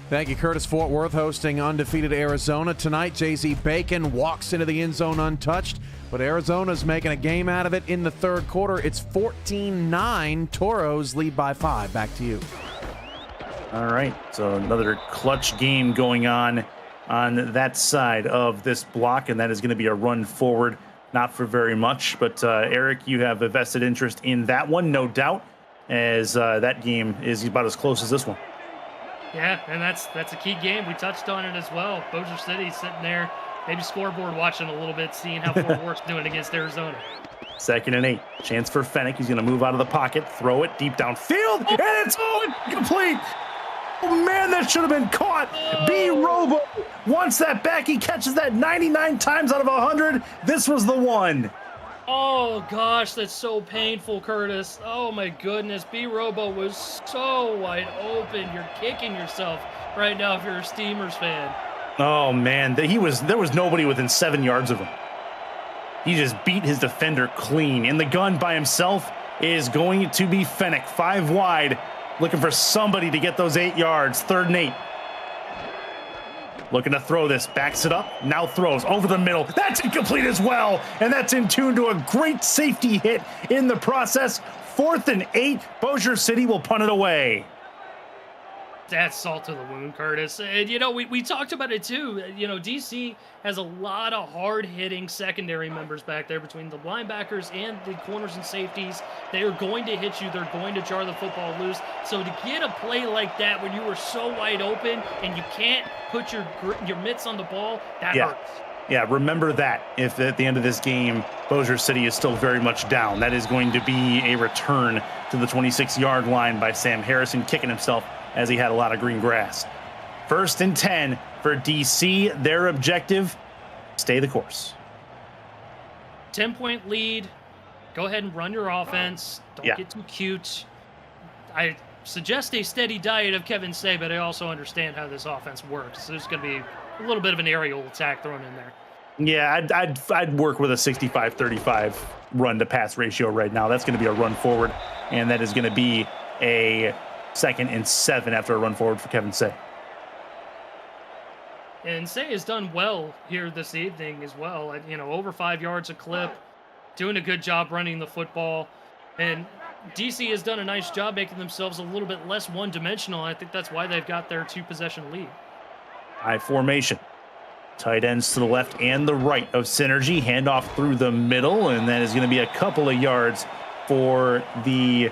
Thank you, Curtis. Fort Worth hosting undefeated Arizona tonight. J.Z. Bacon walks into the end zone untouched, but Arizona's making a game out of it in the third quarter. It's 14-9. Toros lead by 5. Back to you. All right, so another clutch game going on that side of this block, and that is going to be a run forward, not for very much. But Eric, you have a vested interest in that one, no doubt, as that game is about as close as this one. Yeah, and that's a key game. We touched on it as well. Bossier City sitting there, maybe scoreboard watching a little bit, seeing how Fort Worth's doing against Arizona. 2nd and 8. Chance for Fennick. He's going to move out of the pocket, throw it deep downfield, and it's complete. Oh man, that should have been caught. B Robo wants that back. He catches that 99 times out of 100. This was the one. Oh gosh, that's so painful, Curtis. Oh my goodness, B Robo was so wide open. You're kicking yourself right now if you're a Steamers fan. Oh man, there was nobody within 7 yards of him. He just beat his defender clean. In the gun by himself is going to be Fennec, 5 wide, looking for somebody to get those 8 yards. 3rd and 8. Looking to throw this, backs it up, now throws over the middle. That's incomplete as well, and that's in tune to a great safety hit in the process. 4th and 8, Bossier City will punt it away. That's salt to the wound, Curtis. And, you know, we talked about it too. You know, DC has a lot of hard-hitting secondary members back there between the linebackers and the corners and safeties. They are going to hit you. They're going to jar the football loose. So to get a play like that when you were so wide open and you can't put your mitts on the ball, that hurts. Yeah, remember that if at the end of this game, Bossier City is still very much down. That is going to be a return to the 26-yard line by Sam Harrison, kicking himself as he had a lot of green grass. 1st and 10 for DC. Their objective, stay the course. 10-point lead. Go ahead and run your offense. Don't get too cute. I suggest a steady diet of Kevin Say, but I also understand how this offense works. So there's going to be a little bit of an aerial attack thrown in there. Yeah, I'd work with a 65-35 run to pass ratio right now. That's going to be a run forward, and that is going to be a 2nd and 7 after a run forward for Kevin Say. And Say has done well here this evening as well. You know, over 5 yards a clip, doing a good job running the football. And DC has done a nice job making themselves a little bit less one-dimensional. I think that's why they've got their 2-possession lead. High formation. Tight ends to the left and the right of Synergy. Handoff through the middle, and that is going to be a couple of yards for the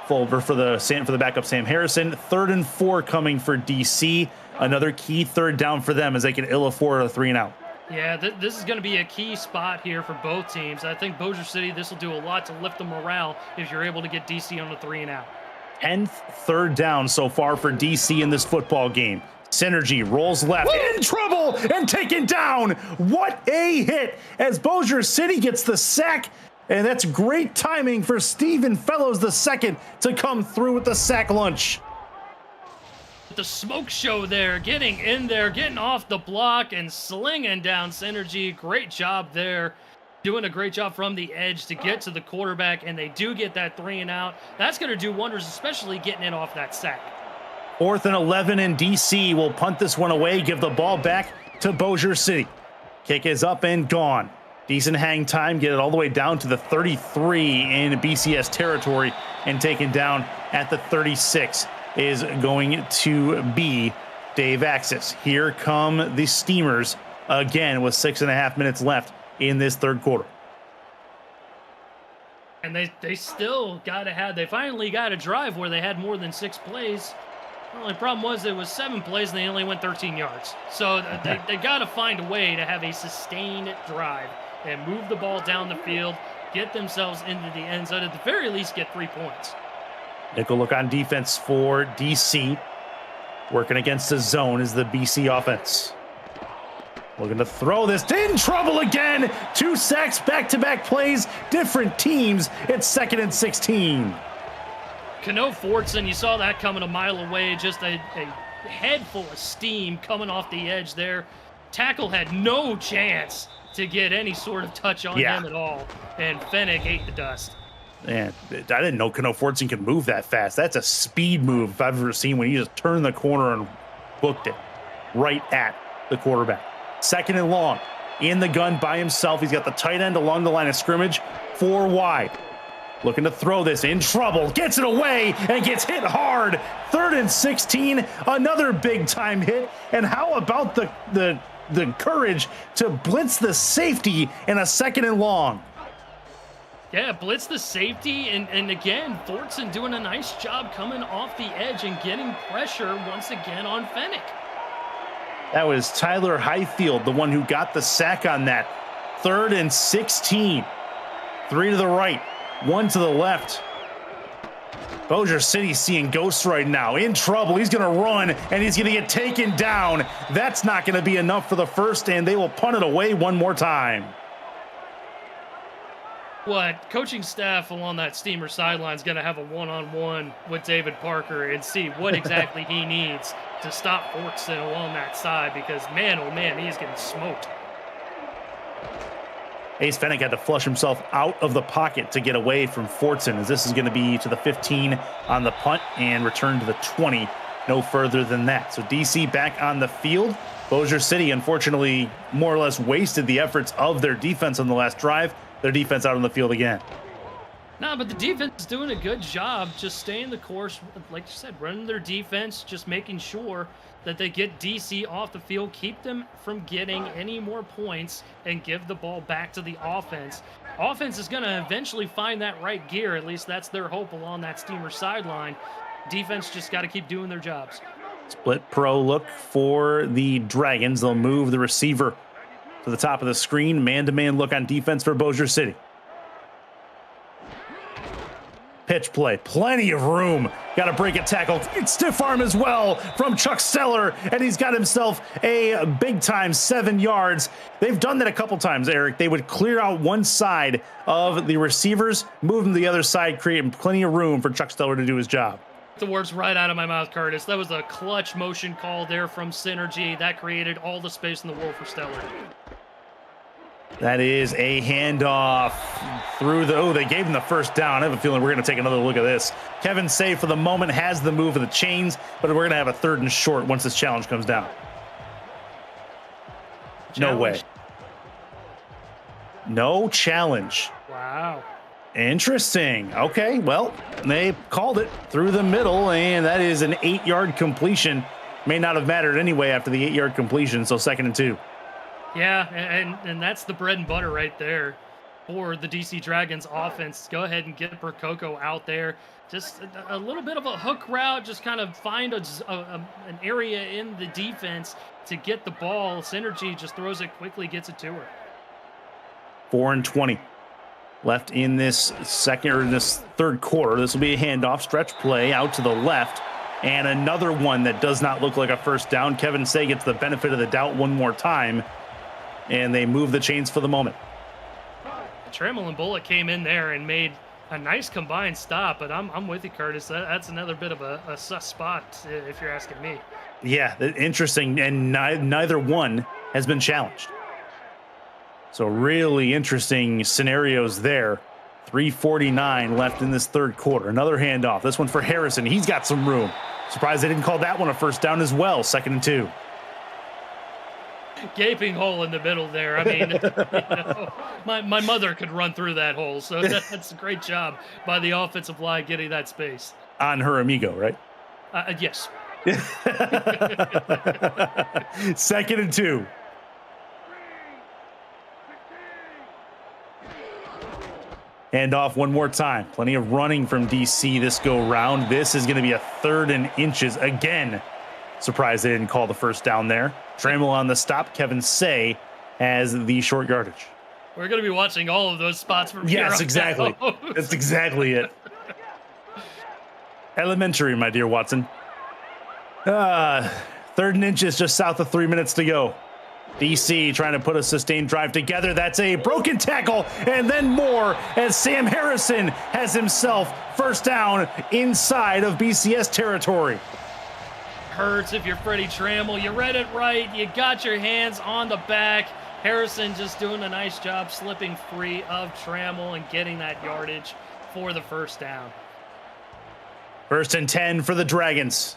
backup Sam Harrison. 3rd and 4 coming for DC. Another key 3rd down for them as they can ill afford a 3-and-out. Yeah, this is going to be a key spot here for both teams. I think Bossier City, this will do a lot to lift the morale if you're able to get DC on the 3-and-out. 10th 3rd down so far for DC in this football game. Synergy rolls left, in trouble and taken down. What a hit as Bossier City gets the sack. And that's great timing for Stephen Fellows II to come through with the sack lunch. The smoke show there, getting in there, getting off the block and slinging down Synergy. Great job there. Doing a great job from the edge to get to the quarterback, and they do get that 3-and-out. That's going to do wonders, especially getting it off that sack. 4th and 11, and DC will punt this one away, give the ball back to Bossier City. Kick is up and gone. Decent hang time, get it all the way down to the 33 in BCS territory, and taken down at the 36 is going to be Dave Axis. Here come the Steamers again with 6.5 minutes left in this 3rd quarter. And they still they finally got a drive where they had more than 6 plays. The only problem was it was 7 plays and they only went 13 yards. So they got to find a way to have a sustained drive and move the ball down the field, get themselves into the end zone, at the very least get 3 points. Nickel look on defense for DC. Working against the zone is the BC offense. Looking to throw this, in trouble again. 2 sacks, back-to-back plays, different teams. It's 2nd and 16. Cano Fortson, you saw that coming a mile away. Just a head full of steam coming off the edge there. Tackle had no chance to get any sort of touch on him at all. And Fennec ate the dust. Man, I didn't know Cano Fortson could move that fast. That's a speed move if I've ever seen, when he just turned the corner and booked it right at the quarterback. 2nd and long. In the gun by himself. He's got the tight end along the line of scrimmage. 4 wide. Looking to throw this, in trouble. Gets it away and gets hit hard. 3rd and 16. Another big time hit. And how about the courage to blitz the safety in a 2nd and long? Yeah, blitz the safety, and again, Fortson doing a nice job coming off the edge and getting pressure once again on Fennec. That was Tyler Highfield, the one who got the sack on that. 3rd and 16. 3 to the right, 1 to the left. Bossier City seeing ghosts right now. In trouble. He's going to run, and he's going to get taken down. That's not going to be enough for the first, and they will punt it away one more time. What coaching staff along that Steamer sideline is going to have a one-on-one with David Parker and see what exactly he needs to stop Fortson along that side, because man, oh man, he's getting smoked. Ace Fennick had to flush himself out of the pocket to get away from Fortson, as this is going to be to the 15 on the punt and return to the 20, no further than that. So DC back on the field. Bossier City, unfortunately, more or less wasted the efforts of their defense on the last drive. Their defense out on the field again. No, but the defense is doing a good job just staying the course, like you said, running their defense, just making sure that they get DC off the field, keep them from getting any more points, and give the ball back to the offense. Offense is going to eventually find that right gear. At least that's their hope along that Steamer sideline. Defense just got to keep doing their jobs. Split pro look for the Dragons. They'll move the receiver to the top of the screen. Man-to-man look on defense for Bossier City. Pitch play, plenty of room. Got to break a tackle. Stiff arm as well from Chuck Steller, and he's got himself a big-time 7 yards. They've done that a couple times, Eric. They would clear out one side of the receivers, move them to the other side, creating plenty of room for Chuck Steller to do his job. The words right out of my mouth, Curtis. That was a clutch motion call there from Synergy. That created all the space in the world for Steller. That is a handoff through the, oh, they gave him the first down. I have a feeling we're going to take another look at this. Kevin Say, for the moment, has the move of the chains, but we're going to have a 3rd and short once this challenge comes down. No way. No challenge. Wow. Interesting. Okay, well, they called it through the middle, and that is an 8-yard completion. May not have mattered anyway after the 8-yard completion, so 2nd and 2. Yeah, and that's the bread and butter right there for the DC Dragons offense. Go ahead and get Percoco out there. Just a little bit of a hook route, just kind of find an area in the defense to get the ball. Synergy just throws it quickly, gets it to her. 4 and 20 left in this this 3rd quarter. This will be a handoff, stretch play out to the left, and another one that does not look like a first down. Kevin Say gets the benefit of the doubt one more time, and they move the chains for the moment. Trammell and Bullock came in there and made a nice combined stop, but I'm with you, Curtis. That's another bit of a sus spot, if you're asking me. Yeah, interesting, and neither one has been challenged. So really interesting scenarios there. 3:49 left in this 3rd quarter. Another handoff. This one for Harrison. He's got some room. Surprised they didn't call that one a first down as well. 2nd and 2. Gaping hole in the middle there. I mean, my mother could run through that hole. So that's a great job by the offensive line getting that space. On her amigo, right? Yes. 2nd and 2. Hand off one more time. Plenty of running from DC this go round. This is going to be a 3rd and inches again. Surprised they didn't call the first down there. Trammell on the stop. Kevin Say has the short yardage. We're going to be watching all of those spots from here. Yes, exactly. That's exactly it. Elementary, my dear Watson. 3rd and inches, just south of 3 minutes to go. DC trying to put a sustained drive together. That's a broken tackle, and then more as Sam Harrison has himself first down inside of BCS territory. Hurts if you're Freddie Trammell. You read it right. You got your hands on the back. Harrison just doing a nice job slipping free of Trammell and getting that yardage for the first down. 1st and 10 for the Dragons.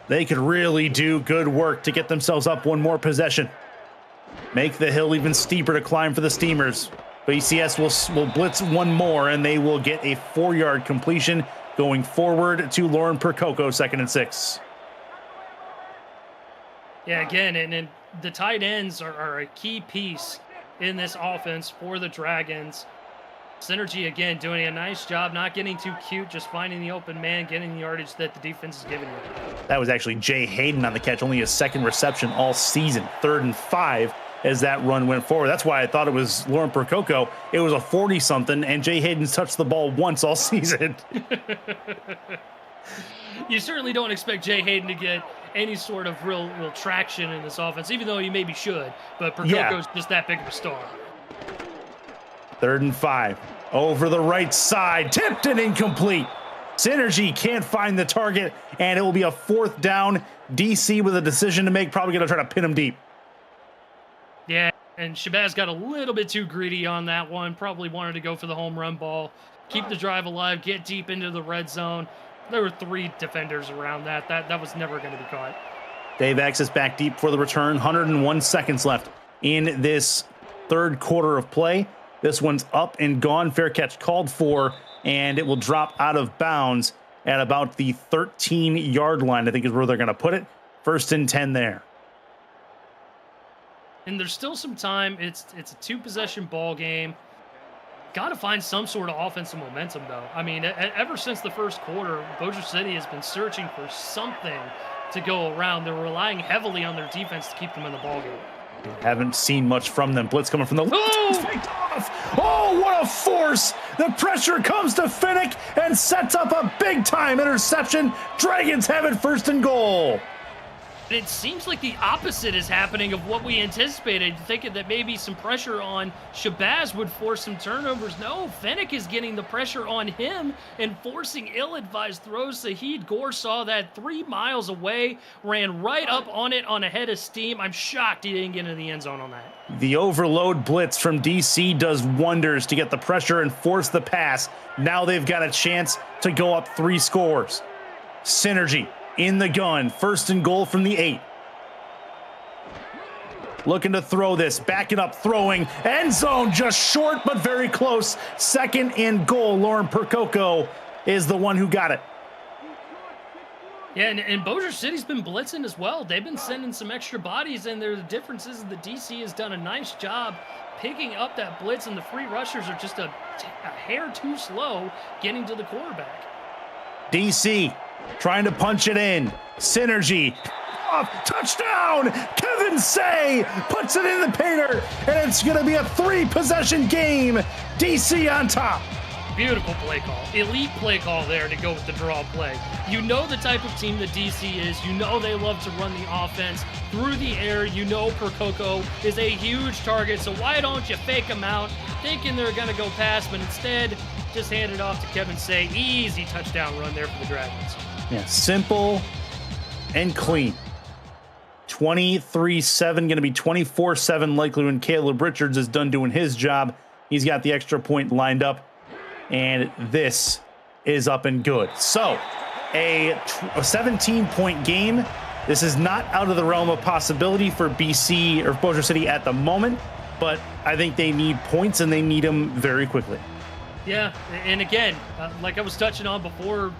They could really do good work to get themselves up one more possession. Make the hill even steeper to climb for the Steamers. BCS will blitz one more, and they will get a 4-yard completion going forward to Lauren Percoco, 2nd and 6. Yeah, again, and the tight ends are a key piece in this offense for the Dragons. Synergy, again, doing a nice job, not getting too cute, just finding the open man, getting the yardage that the defense is giving you. That was actually Jay Hayden on the catch, only his 2nd reception all season. 3rd and 5 as that run went forward. That's why I thought it was Lauren Percoco. It was a 40-something, and Jay Hayden's touched the ball once all season. You certainly don't expect Jay Hayden to get any sort of real traction in this offense, even though he maybe should. But Percoco's just that big of a star. 3rd and 5. Over the right side. Tipped and incomplete. Synergy can't find the target, and it will be a 4th down. DC with a decision to make. Probably going to try to pin him deep. Yeah, and Shabazz got a little bit too greedy on that one. Probably wanted to go for the home run ball. Keep the drive alive. Get deep into the red zone. There were 3 defenders around that. That was never going to be caught. Dave Axis back deep for the return. 101 seconds left in this 3rd quarter of play. This one's up and gone. Fair catch called for, and it will drop out of bounds at about the 13-yard line, I think is where they're going to put it. 1st and 10 there. And there's still some time. It's a 2-possession ball game. Got to find some sort of offensive momentum, though. I mean, ever since the 1st quarter, Bossier City has been searching for something to go around. They're relying heavily on their defense to keep them in the ballgame. Haven't seen much from them. Blitz coming from the left. Oh, what a force! The pressure comes to Finnick and sets up a big-time interception. Dragons have it 1st and goal. It seems like the opposite is happening of what we anticipated, thinking that maybe some pressure on Shabazz would force some turnovers. No, Fennec is getting the pressure on him and forcing ill-advised throws. Sahid Gore saw that 3 miles away, ran right up on it on a head of steam. I'm shocked he didn't get into the end zone on that. The overload blitz from DC does wonders to get the pressure and force the pass. Now they've got a chance to go up 3 scores. Synergy in the gun, 1st and goal from the 8. Looking to throw this, backing up, throwing, end zone just short but very close. 2nd and goal. Lauren Percoco is the one who got it. Yeah, and Bossier City's been blitzing as well. They've been sending some extra bodies, and the difference is the DC has done a nice job picking up that blitz, and the free rushers are just a hair too slow getting to the quarterback. DC trying to punch it in. Synergy. Touchdown! Kevin Say puts it in the painter, and it's going to be a 3-possession game. DC on top. Beautiful play call. Elite play call there to go with the draw play. You know the type of team that DC is. You know they love to run the offense through the air. You know Percoco is a huge target, so why don't you fake them out thinking they're going to go pass, but instead just hand it off to Kevin Say. Easy touchdown run there for the Dragons. Yeah, simple and clean. 23-7, going to be 24-7 likely when Caleb Richards is done doing his job. He's got the extra point lined up, and this is up and good. So, a 17-point game. This is not out of the realm of possibility for BC or Bossier City at the moment, but I think they need points, and they need them very quickly. Yeah, and again, like I was touching on before,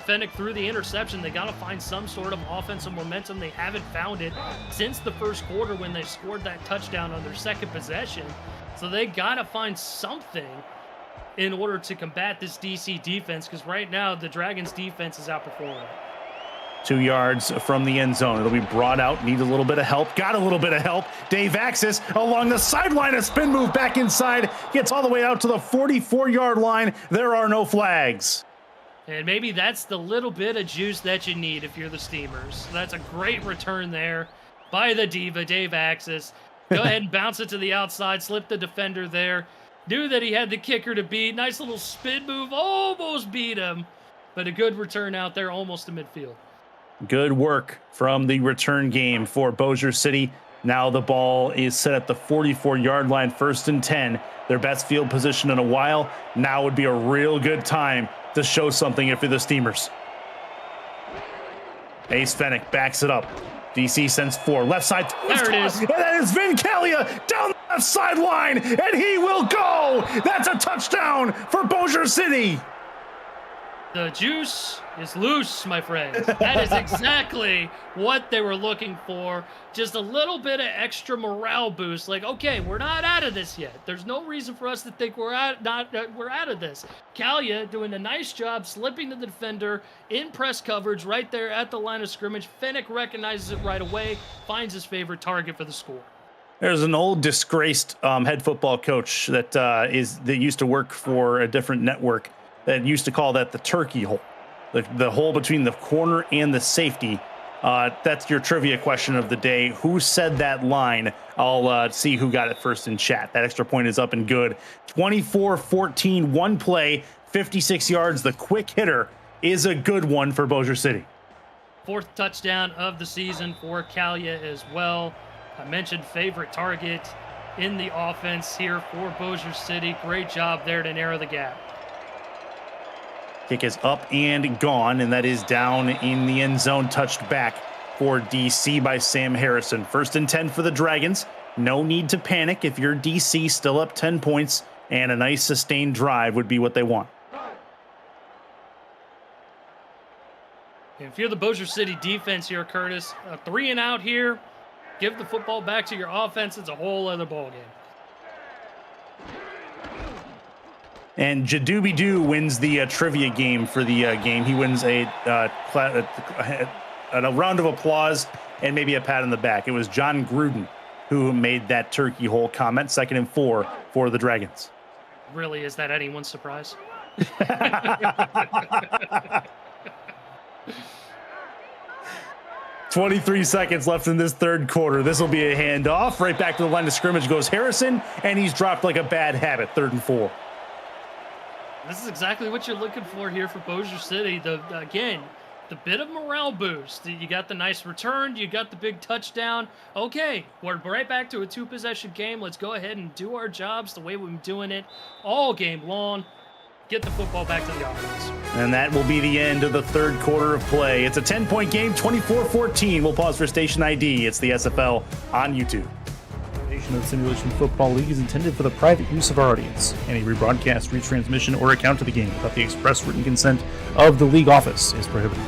Fennec threw the interception. They got to find some sort of offensive momentum. They haven't found it since the 1st quarter when they scored that touchdown on their 2nd possession. So they got to find something in order to combat this DC defense, because right now the Dragons defense is outperforming. 2 yards from the end zone. It'll be brought out. Need a little bit of help. Got a little bit of help. Dave Axis along the sideline. A spin move back inside. Gets all the way out to the 44-yard line. There are no flags. And maybe that's the little bit of juice that you need if you're the Steamers. That's a great return there by the Diva, Dave Axis. Go ahead and bounce it to the outside. Slip the defender there. Knew that he had the kicker to beat. Nice little spin move. Almost beat him. But a good return out there, almost to midfield. Good work from the return game for Bossier City. Now the ball is set at the 44-yard line, 1st and 10. Their best field position in a while. Now would be a real good time to show something if you're the Steamers. Ace Fennec backs it up. DC sends 4. Left side. There it is. And that is Vin Kalia down the left sideline, and he will go. That's a touchdown for Bossier City. The juice is loose, my friend. That is exactly what they were looking for. Just a little bit of extra morale boost. Like, okay, we're not out of this yet. There's no reason for us to think we're out of this. Kalia doing a nice job slipping to the defender in press coverage right there at the line of scrimmage. Fennec recognizes it right away, finds his favorite target for the score. There's an old disgraced head football coach that used to work for a different network that used to call that the turkey hole, the hole between the corner and the safety. That's your trivia question of the day. Who said that line? I'll see who got it first in chat. That extra point is up and good. 24-14, one play, 56 yards. The quick hitter is a good one for Bossier City. 4th touchdown of the season for Kalia as well. I mentioned favorite target in the offense here for Bossier City. Great job there to narrow the gap. Kick is up and gone, and that is down in the end zone, touched back for DC by Sam Harrison. 1st and 10 for the Dragons. No need to panic if you're DC, still up 10 points, and a nice sustained drive would be what they want. If you're the Bossier City defense here, Curtis, a 3 and out here, give the football back to your offense. It's a whole other ballgame. And Jadoobie-Doo wins the trivia game for the game. He wins a round of applause and maybe a pat on the back. It was John Gruden who made that turkey hole comment. 2nd and 4 for the Dragons. Really, is that anyone's surprise? 23 seconds left in this 3rd quarter. This will be a handoff. Right back to the line of scrimmage goes Harrison, and he's dropped like a bad habit. 3rd and 4. This is exactly what you're looking for here for Bossier City. Again, the bit of morale boost. You got the nice return. You got the big touchdown. Okay, we're right back to a 2-possession game. Let's go ahead and do our jobs the way we've been doing it all game long. Get the football back to the offense. And that will be the end of the 3rd quarter of play. It's a 10-point game, 24-14. We'll pause for station ID. It's the SFL on YouTube. Of the Simulation Football League is intended for the private use of our audience. Any rebroadcast, retransmission, or account of the game without the express written consent of the league office is prohibited.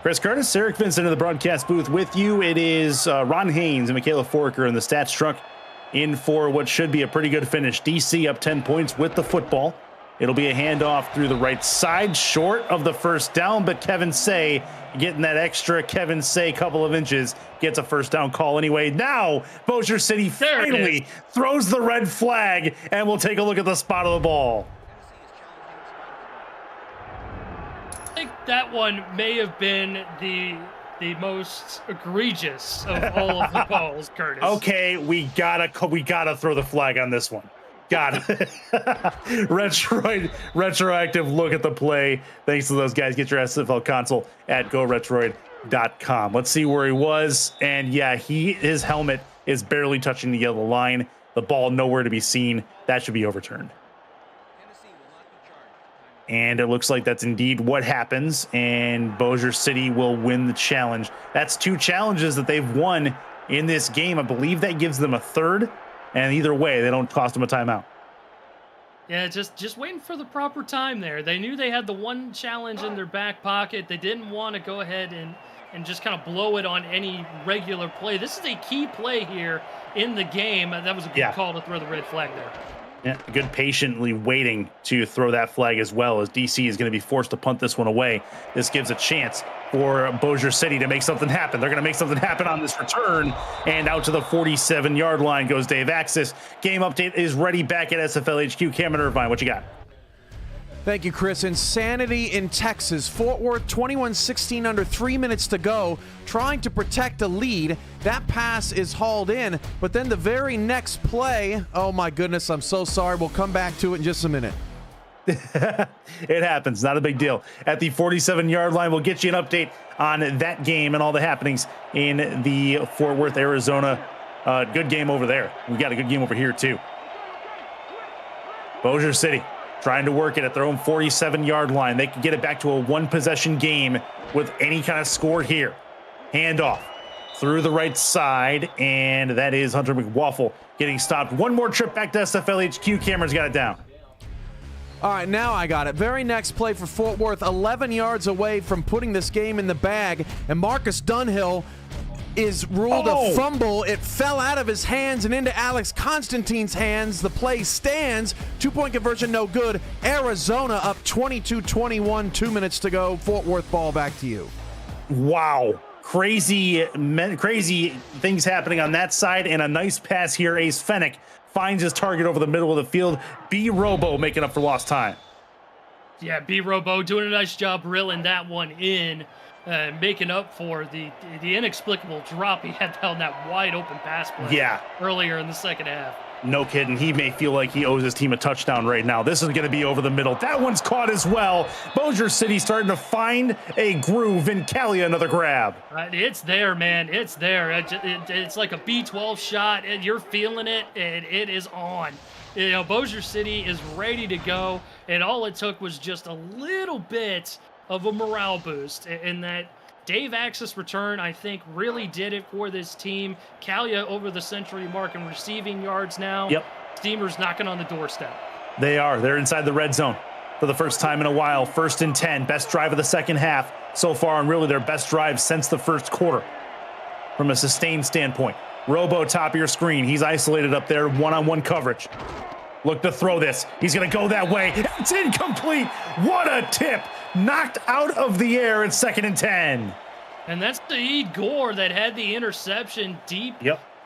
Chris Curtis, Eric Vincent in the broadcast booth with you. It is Ron Haynes and Michaela Forker in the stats truck in for what should be a pretty good finish. DC up 10 points with the football. It'll be a handoff through the right side, short of the 1st down, but Kevin Say getting that extra Kevin Say couple of inches gets a 1st down call anyway. Now, Bossier City finally throws the red flag, and we'll take a look at the spot of the ball. I think that one may have been the most egregious of all of the calls, Curtis. Okay, we gotta throw the flag on this one. Got it. Retroactive look at the play. Thanks to those guys. Get your SFL console at GoRetroid.com. Let's see where he was. And yeah, his helmet is barely touching the yellow line. The ball nowhere to be seen. That should be overturned. And it looks like that's indeed what happens. And Bossier City will win the challenge. That's 2 challenges that they've won in this game. I believe that gives them a 3rd. And either way, they don't cost them a timeout. Yeah, just waiting for the proper time there. They knew they had the one challenge in their back pocket. They didn't want to go ahead and just kind of blow it on any regular play. This is a key play here in the game. That was a good call to throw the red flag there. Yeah, good patiently waiting to throw that flag as well, as DC is going to be forced to punt this one away. This gives a chance for Bossier City to make something happen. They're going to make something happen on this return, and out to the 47-yard line goes Dave Axis. Game update is ready back at SFL HQ. Cameron Irvine, what you got? Thank you, Chris. Insanity in Texas. Fort Worth 21-16 under 3 minutes to go, trying to protect a lead. That pass is hauled in, but then the very next play, oh my goodness, I'm so sorry. We'll come back to it in just a minute. It happens. Not a big deal. At the 47-yard line, we'll get you an update on that game and all the happenings in the Fort Worth, Arizona. Good game over there. We got a good game over here, too. Bossier City trying to work it at their own 47-yard line. They can get it back to a 1-possession game with any kind of score here. Handoff through the right side, and that is Hunter McWaffle getting stopped. One more trip back to SFL HQ. Cameron's got it down. All right, now I got it. Very next play for Fort Worth, 11 yards away from putting this game in the bag, and Marcus Dunhill is ruled a fumble. It fell out of his hands and into Alex Constantine's hands. The play stands. 2-point conversion, no good. Arizona up 22-21, 2 minutes to go. Fort Worth ball back to you. Wow. Crazy things happening on that side, and a nice pass here. Ace Fennec finds his target over the middle of the field. B Robo making up for lost time. Yeah, B Robo doing a nice job reeling that one in, making up for the inexplicable drop he had on that wide open pass play earlier in the second half. No kidding. He may feel like he owes his team a touchdown right now. This is going to be over the middle. That one's caught as well. Bossier City starting to find a groove. In Cali, another grab. It's there, man. It's there. It's like a B12 shot, and you're feeling it, and it is on. You know, Bossier City is ready to go, and all it took was just a little bit of a morale boost, and that Dave Axis return, I think, really did it for this team. Calia over the century mark in receiving yards now. Yep. Steamers knocking on the doorstep. They are. They're inside the red zone for the first time in a while. 1st and 10. Best drive of the second half so far, and really their best drive since the first quarter from a sustained standpoint. Robo, top of your screen. He's isolated up there, one-on-one coverage. Look to throw this. He's going to go that way. It's incomplete. What a tip. Knocked out of the air at 2nd and 10. And that's Saeed Gore that had the interception deep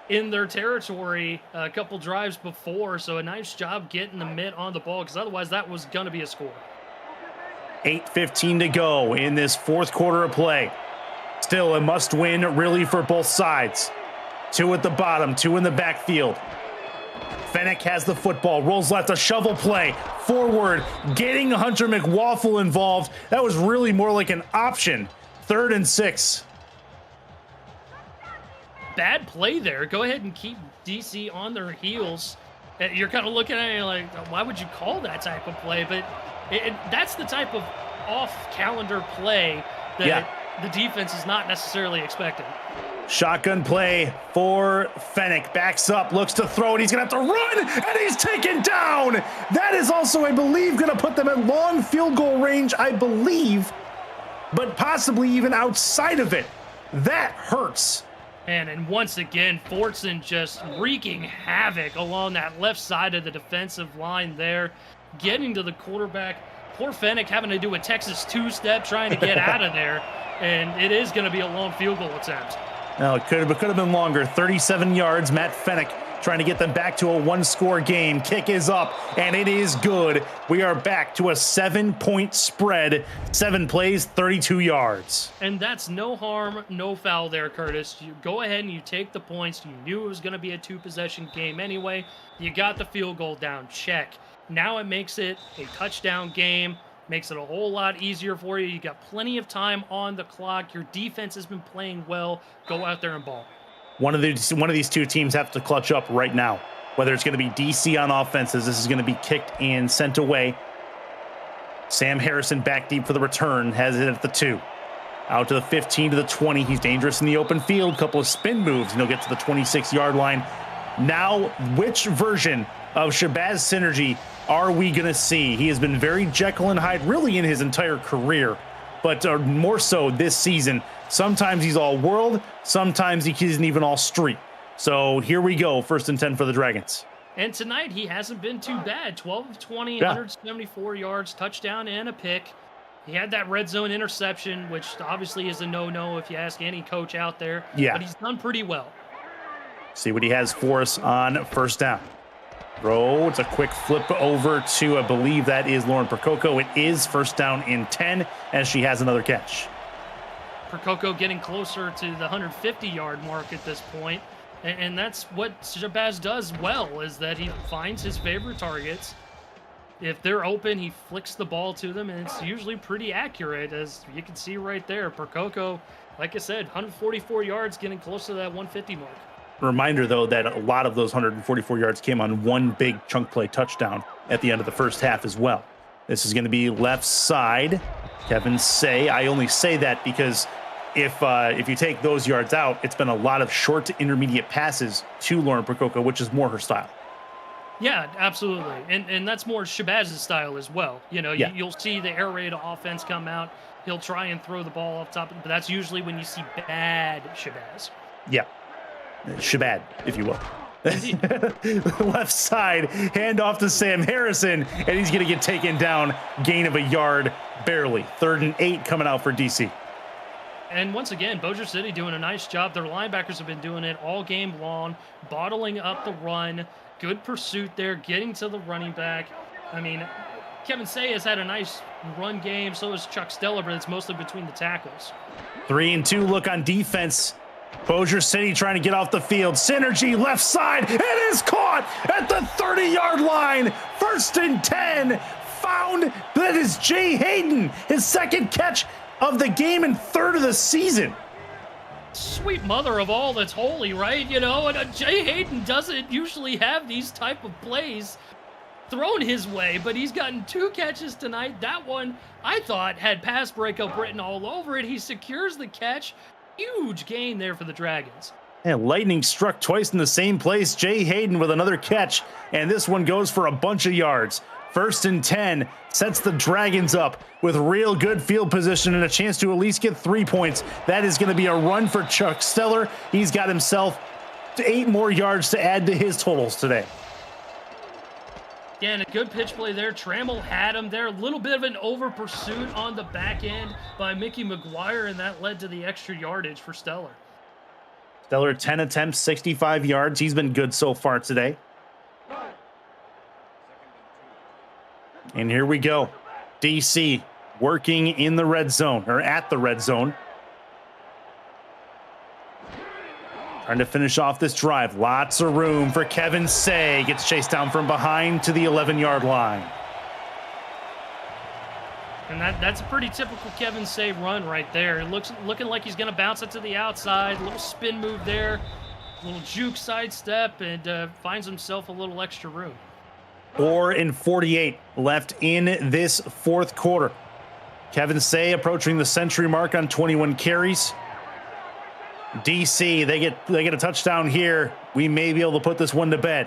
in their territory a couple drives before. So a nice job getting the mitt on the ball, because otherwise that was going to be a score. 8:15 to go in this 4th quarter of play. Still a must win really for both sides. 2 at the bottom, 2 in the backfield. Fennec has the football, rolls left, a shovel play, forward, getting Hunter McWaffle involved. That was really more like an option. 3rd and 6. Bad play there. Go ahead and keep DC on their heels. You're kind of looking at it like, why would you call that type of play? But that's the type of off-calendar play that the defense is not necessarily expecting. Shotgun play for Fennec. Backs up, looks to throw it. He's going to have to run, and he's taken down. That is also, I believe, going to put them at long field goal range, I believe, but possibly even outside of it. That hurts. And once again, Fortson just wreaking havoc along that left side of the defensive line there, getting to the quarterback. Poor Fennec having to do a Texas two-step trying to get out of there, and it is going to be a long field goal attempt. Now, it could have been longer. 37 yards. Matt Fennec trying to get them back to a 1-score game. Kick is up, and it is good. We are back to a 7-point spread. 7 plays, 32 yards. And that's no harm, no foul there, Curtis. You go ahead and you take the points. You knew it was going to be a 2-possession game anyway. You got the field goal down. Check. Now it makes it a touchdown game. Makes it a whole lot easier for you. You got plenty of time on the clock. Your defense has been playing well. Go out there and ball. One of these two teams have to clutch up right now. Whether it's going to be DC on offenses, this is going to be kicked and sent away. Sam Harrison back deep for the return, has it at the 2. Out to the 15 to the 20. He's dangerous in the open field. Couple of spin moves, and he'll get to the 26-yard line. Now, which version of Shabazz Synergy are we going to see? He has been very Jekyll and Hyde really in his entire career, but more so this season. Sometimes he's all world, sometimes he isn't even all street. So here we go, 1st and 10 for the Dragons. And tonight he hasn't been too bad. 12 of 20, 174 yards, touchdown and a pick. He had that red zone interception, which obviously is a no-no if you ask any coach out there. Yeah. But he's done pretty well. See what he has for us on 1st down. Throw, it's a quick flip over to, I believe that is Lauren Percoco. It is 1st down and 10 as she has another catch. Percoco getting closer to the 150-yard mark at this point. And that's what Shabazz does well, is that he finds his favorite targets. If they're open, he flicks the ball to them, and it's usually pretty accurate, as you can see right there. Percoco, like I said, 144 yards, getting close to that 150 mark. Reminder, though, that a lot of those 144 yards came on one big chunk play touchdown at the end of the first half as well. This is going to be left side. Kevin Say. I only say that because if you take those yards out, it's been a lot of short to intermediate passes to Lauren Percoco, which is more her style. Yeah, absolutely. And that's more Shabazz's style as well. You know, you'll see the air raid offense come out. He'll try and throw the ball off top, but that's usually when you see bad Shabazz. Yeah. Shabad, if you will. Left side, handoff to Sam Harrison, and he's going to get taken down. Gain of a yard, barely. 3rd and 8 coming out for DC. And once again, Bossier City doing a nice job. Their linebackers have been doing it all game long, bottling up the run. Good pursuit there, getting to the running back. I mean, Kevin Say has had a nice run game. So has Chuck Steller, but it's mostly between the tackles. 3-2 look on defense. Bossier City trying to get off the field. Synergy left side. It is caught at the 30-yard line. 1st and 10. Found. That is Jay Hayden. His 2nd catch of the game and 3rd of the season. Sweet mother of all that's holy, right? You know, and Jay Hayden doesn't usually have these type of plays thrown his way, but he's gotten 2 catches tonight. That one, I thought, had pass breakup written all over it. He secures the catch. Huge gain there for the Dragons. And lightning struck twice in the same place. Jay Hayden with another catch, and this one goes for a bunch of yards. 1st and 10 sets the Dragons up with real good field position and a chance to at least get 3 points. That is going to be a run for Chuck Steller. He's got himself 8 more yards to add to his totals today. Yeah, and a good pitch play there. Trammell had him there. A little bit of an over pursuit on the back end by Mickey McGuire, and that led to the extra yardage for Steller. Steller, 10 attempts, 65 yards. He's been good so far today. And here we go. DC working in the red zone, or at the red zone. Trying to finish off this drive. Lots of room for Kevin Say. Gets chased down from behind to the 11-yard line. And that's a pretty typical Kevin Say run right there. It looking like he's going to bounce it to the outside. A little spin move there. A little juke sidestep, and finds himself a little extra room. 4:48 left in this 4th quarter. Kevin Say approaching the century mark on 21 carries. DC, they get a touchdown here. We may be able to put this one to bed.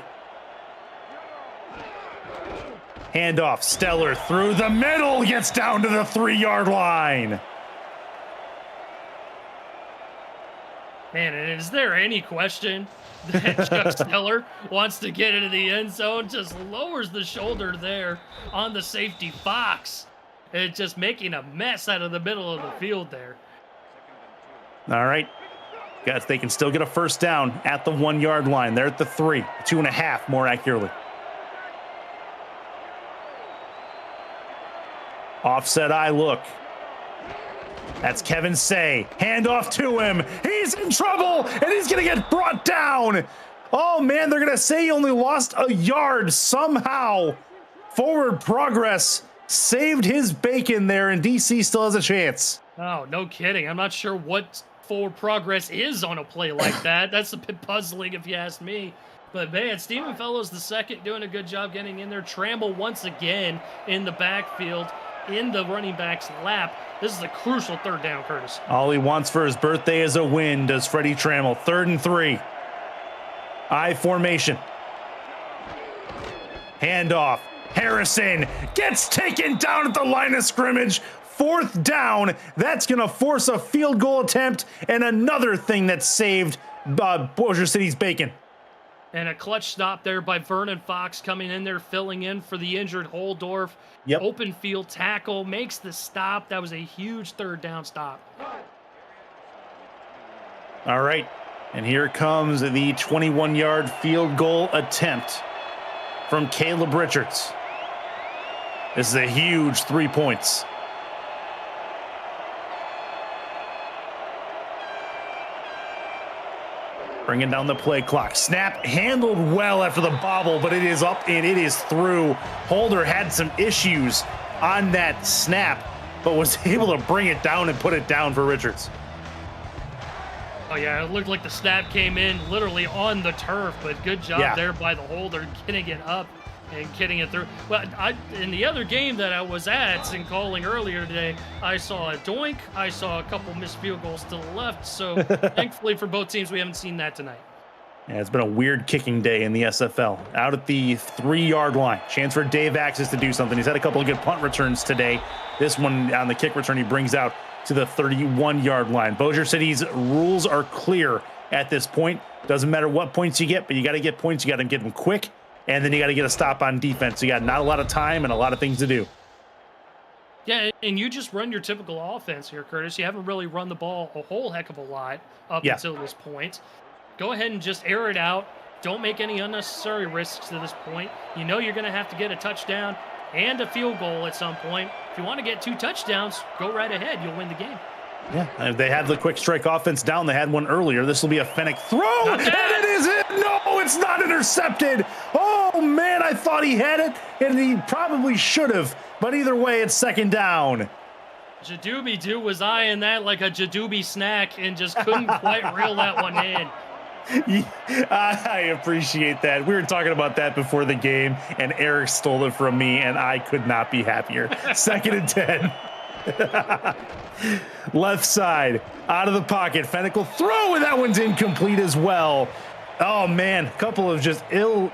Handoff, Steller through the middle, gets down to the 3-yard line. Man, and is there any question that Chuck Steller wants to get into the end zone? Just lowers the shoulder there on the safety Fox. And just making a mess out of the middle of the field there. All right. Guys, they can still get a 1st down at the 1-yard line. They're at the 3, 2.5 more accurately. Offset eye look. That's Kevin Say. Handoff to him. He's in trouble, and he's going to get brought down. Oh, man, they're going to say he only lost a yard somehow. Forward progress saved his bacon there, and DC still has a chance. Oh, no kidding. I'm not sure what forward progress is on a play like that. That's a bit puzzling if you ask me. But, man, Stephen Fellows the second doing a good job getting in there. Trammell once again in the backfield, in the running back's lap. This is a crucial 3rd down, Curtis. All he wants for his birthday is a win, does Freddie Trammell. 3rd and 3. I formation. Handoff. Harrison gets taken down at the line of scrimmage. 4th down. That's going to force a field goal attempt and another thing that saved Bossier City's bacon. And a clutch stop there by Vernon Fox coming in there, filling in for the injured Holdorf. Yep. Open field tackle, makes the stop. That was a huge 3rd down stop. All right. And here comes the 21-yard field goal attempt from Caleb Richards. This is a huge 3 points. Bringing down the play clock. Snap handled well after the bobble, but it is up and it is through. Holder had some issues on that snap, but was able to bring it down and put it down for Richards. Oh, yeah, it looked like the snap came in literally on the turf, but good job there by the Holder getting it up and getting it through. Well, in the other game that I was at and calling earlier today, I saw a doink. I saw a couple missed field goals to the left. So thankfully for both teams, we haven't seen that tonight. Yeah, it's been a weird kicking day in the SFL. Out at the 3-yard line. Chance for Dave Axis to do something. He's had a couple of good punt returns today. This one on the kick return he brings out to the 31-yard line. Bossier City's rules are clear at this point. Doesn't matter what points you get, but you got to get points. You got to get them quick. And then you got to get a stop on defense. You got not a lot of time and a lot of things to do. Yeah, and you just run your typical offense here, Curtis. You haven't really run the ball a whole heck of a lot up until this point. Go ahead and just air it out. Don't make any unnecessary risks to this point. You know you're going to have to get a touchdown and a field goal at some point. If you want to get 2 touchdowns, go right ahead. You'll win the game. Yeah, they had the quick strike offense down. They had one earlier. This will be a Fennec throw, and it is it. No, it's not intercepted. Oh, man, I thought he had it, and he probably should have. But either way, it's second down. Jadoobie Doo was eyeing that like a Jadoobie snack and just couldn't quite reel that one in. I appreciate that. We were talking about that before the game, and Eric stole it from me, and I could not be happier. Second and 10. Left side, out of the pocket. Fennec will throw, and that one's incomplete as well. Oh, man, a couple of just ill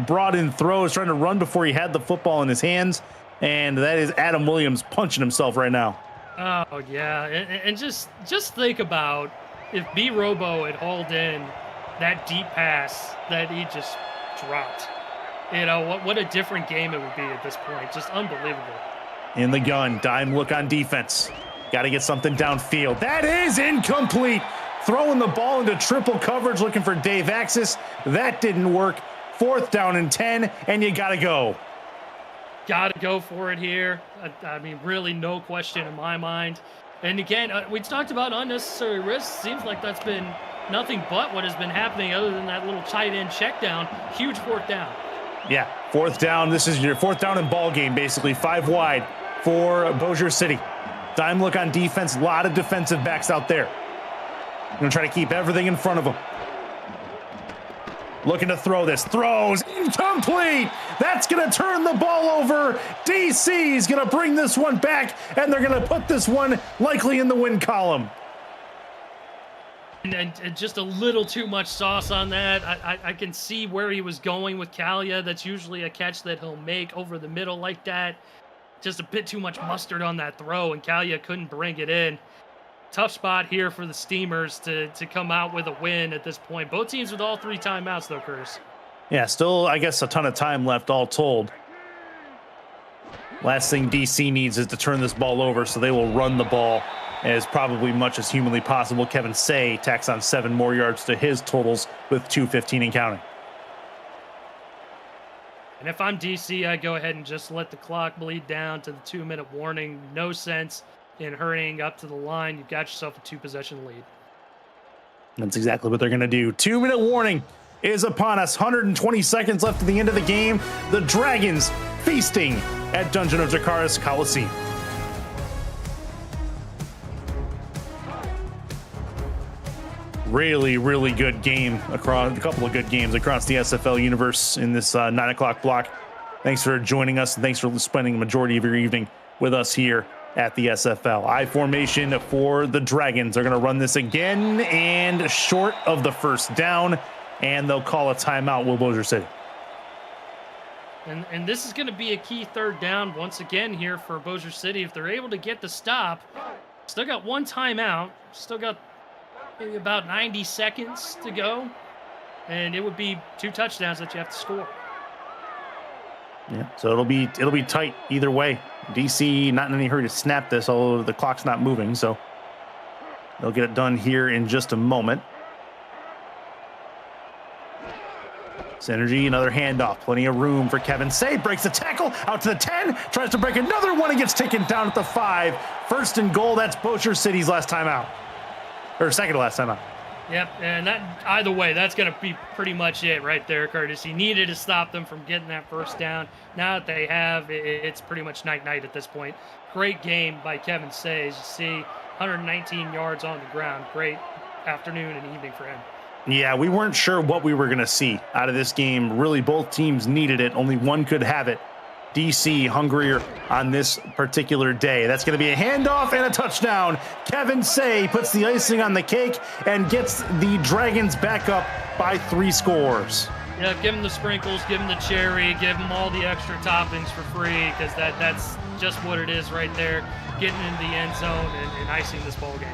brought in throws, trying to run before he had the football in his hands, and that is Adam Williams punching himself right now. Oh, yeah, and just think about if B. Robo had hauled in that deep pass that he just dropped. You know, what a different game it would be at this point. Just unbelievable. In the gun, dime look on defense. Got to get something downfield. That is incomplete. Throwing the ball into triple coverage, looking for Dave Axis. That didn't work. 4th down and 10, and you got to go. Got to go for it here. I mean, really no question in my mind. And again, we talked about unnecessary risks. Seems like that's been nothing but what has been happening other than that little tight end check down. Huge 4th down. Yeah, 4th down. This is your 4th down and ball game, basically. 5 wide for Bossier City. Dime look on defense. A lot of defensive backs out there. Going to try to keep everything in front of them. Looking to throw this. Throws. Incomplete. That's going to turn the ball over. DC is going to bring this one back, and they're going to put this one likely in the win column. And just a little too much sauce on that. I can see where he was going with Kalia. That's usually a catch that he'll make over the middle like that. Just a bit too much mustard on that throw, and Kalia couldn't bring it in. Tough spot here for the Steamers to come out with a win at this point. Both teams with all 3 timeouts, though, Curtis. Yeah, still, I guess, a ton of time left, all told. Last thing DC needs is to turn this ball over, so they will run the ball as probably much as humanly possible. Kevin Say tacks on 7 more yards to his totals with 2:15 and counting. And if I'm DC, I go ahead and just let the clock bleed down to the 2-minute warning. No sense in hurrying up to the line. You've got yourself a 2-possession lead. That's exactly what they're going to do. 2-minute warning is upon us. 120 seconds left at the end of the game. The Dragons feasting at Dungeon of Dracarys Coliseum. Really, really good game across a couple of good games across the SFL universe in this 9 o'clock block. Thanks for joining us. And thanks for spending the majority of your evening with us here at the SFL. I formation for the Dragons. They're going to run this again and short of the 1st down, and they'll call a timeout with Bossier City. And this is going to be a key 3rd down once again here for Bossier City. If they're able to get the stop, still got 1 timeout, still got maybe about 90 seconds to go, and it would be 2 touchdowns that you have to score. Yeah, so it'll be tight either way. DC not in any hurry to snap this, although the clock's not moving, so they'll get it done here in just a moment. Synergy, another handoff, plenty of room for Kevin Say, breaks the tackle out to the 10, tries to break another one and gets taken down at the 5. 1st and goal. That's Bossier City's last time out. Or 2nd to last time out. Yep, and that either way, that's going to be pretty much it right there, Curtis. He needed to stop them from getting that 1st down. Now that they have, it's pretty much night-night at this point. Great game by Kevin Say. As you see, 119 yards on the ground. Great afternoon and evening for him. Yeah, we weren't sure what we were going to see out of this game. Really, both teams needed it. Only one could have it. DC hungrier on this particular day. That's going to be a handoff and a touchdown. Kevin Say puts the icing on the cake and gets the Dragons back up by 3 scores. Yeah, give them the sprinkles, give them the cherry, give them all the extra toppings for free, because that's just what it is right there, getting in the end zone and icing this ball game.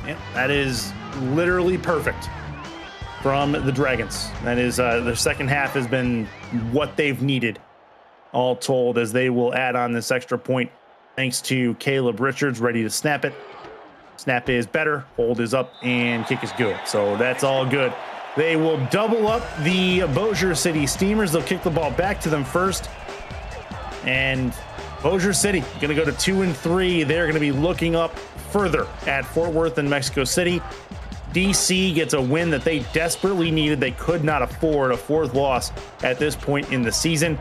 Yeah, that is literally perfect from the Dragons. That is their second half has been what they've needed, all told, as they will add on this extra point thanks to Caleb Richards, ready to snap it. Snap is better, hold is up, and kick is good. So that's all good. They will double up the Bossier City Steamers. They'll kick the ball back to them first. And Bossier City going to go to 2-3. They're going to be looking up further at Fort Worth and Mexico City. DC gets a win that they desperately needed. They could not afford a fourth loss at this point in the season.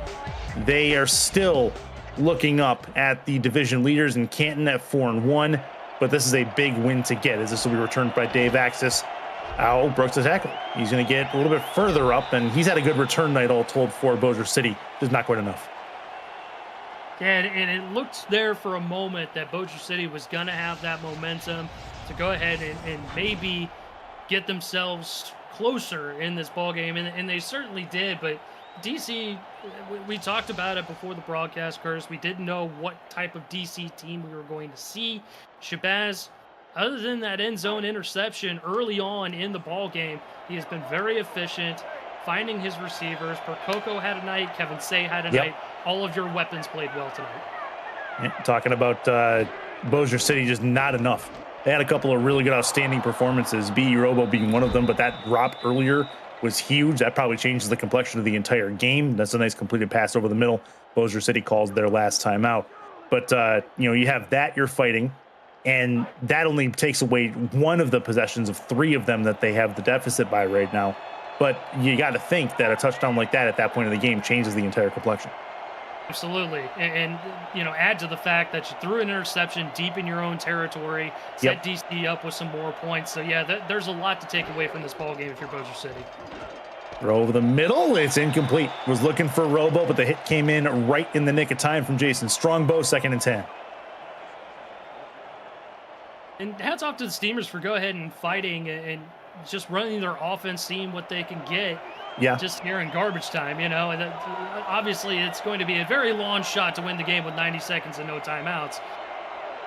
They are still looking up at the division leaders in Canton at 4-1, but this is a big win to get, as this will be returned by Dave Axis. Oh, Brooks the tackle. He's going to get a little bit further up, and he's had a good return night all told for Bossier City. Just not quite enough. Yeah, and it looked there for a moment that Bossier City was going to have that momentum to go ahead and maybe get themselves closer in this ball game, and they certainly did. But DC, we talked about it before the broadcast, Curtis. We didn't know what type of DC team we were going to see. Shabazz, other than that end zone interception early on in the ball game, he has been very efficient finding his receivers. Percoco had a night. Kevin Say had a night. All of your weapons played well tonight. Yeah, talking about Bossier City, just not enough. They had a couple of really good outstanding performances, B. Robo being one of them, but that drop earlier was huge. That probably changes the complexion of the entire game. That's a nice completed pass over the middle. Bossier City calls their last time out. But, you have that you're fighting, and that only takes away one of the possessions of three of them that they have the deficit by right now. But you got to think that a touchdown like that at that point of the game changes the entire complexion. Absolutely. And add to the fact that you threw an interception deep in your own territory, set DC up with some more points. So, yeah, there's a lot to take away from this ball game if you're Bossier City. Throw over the middle. It's incomplete. Was looking for Robo, but the hit came in right in the nick of time from Jason Strongbow, 2nd and 10. And hats off to the Steamers for go ahead and fighting and just running their offense, seeing what they can get. Yeah. Just here in garbage time, and obviously it's going to be a very long shot to win the game with 90 seconds and no timeouts.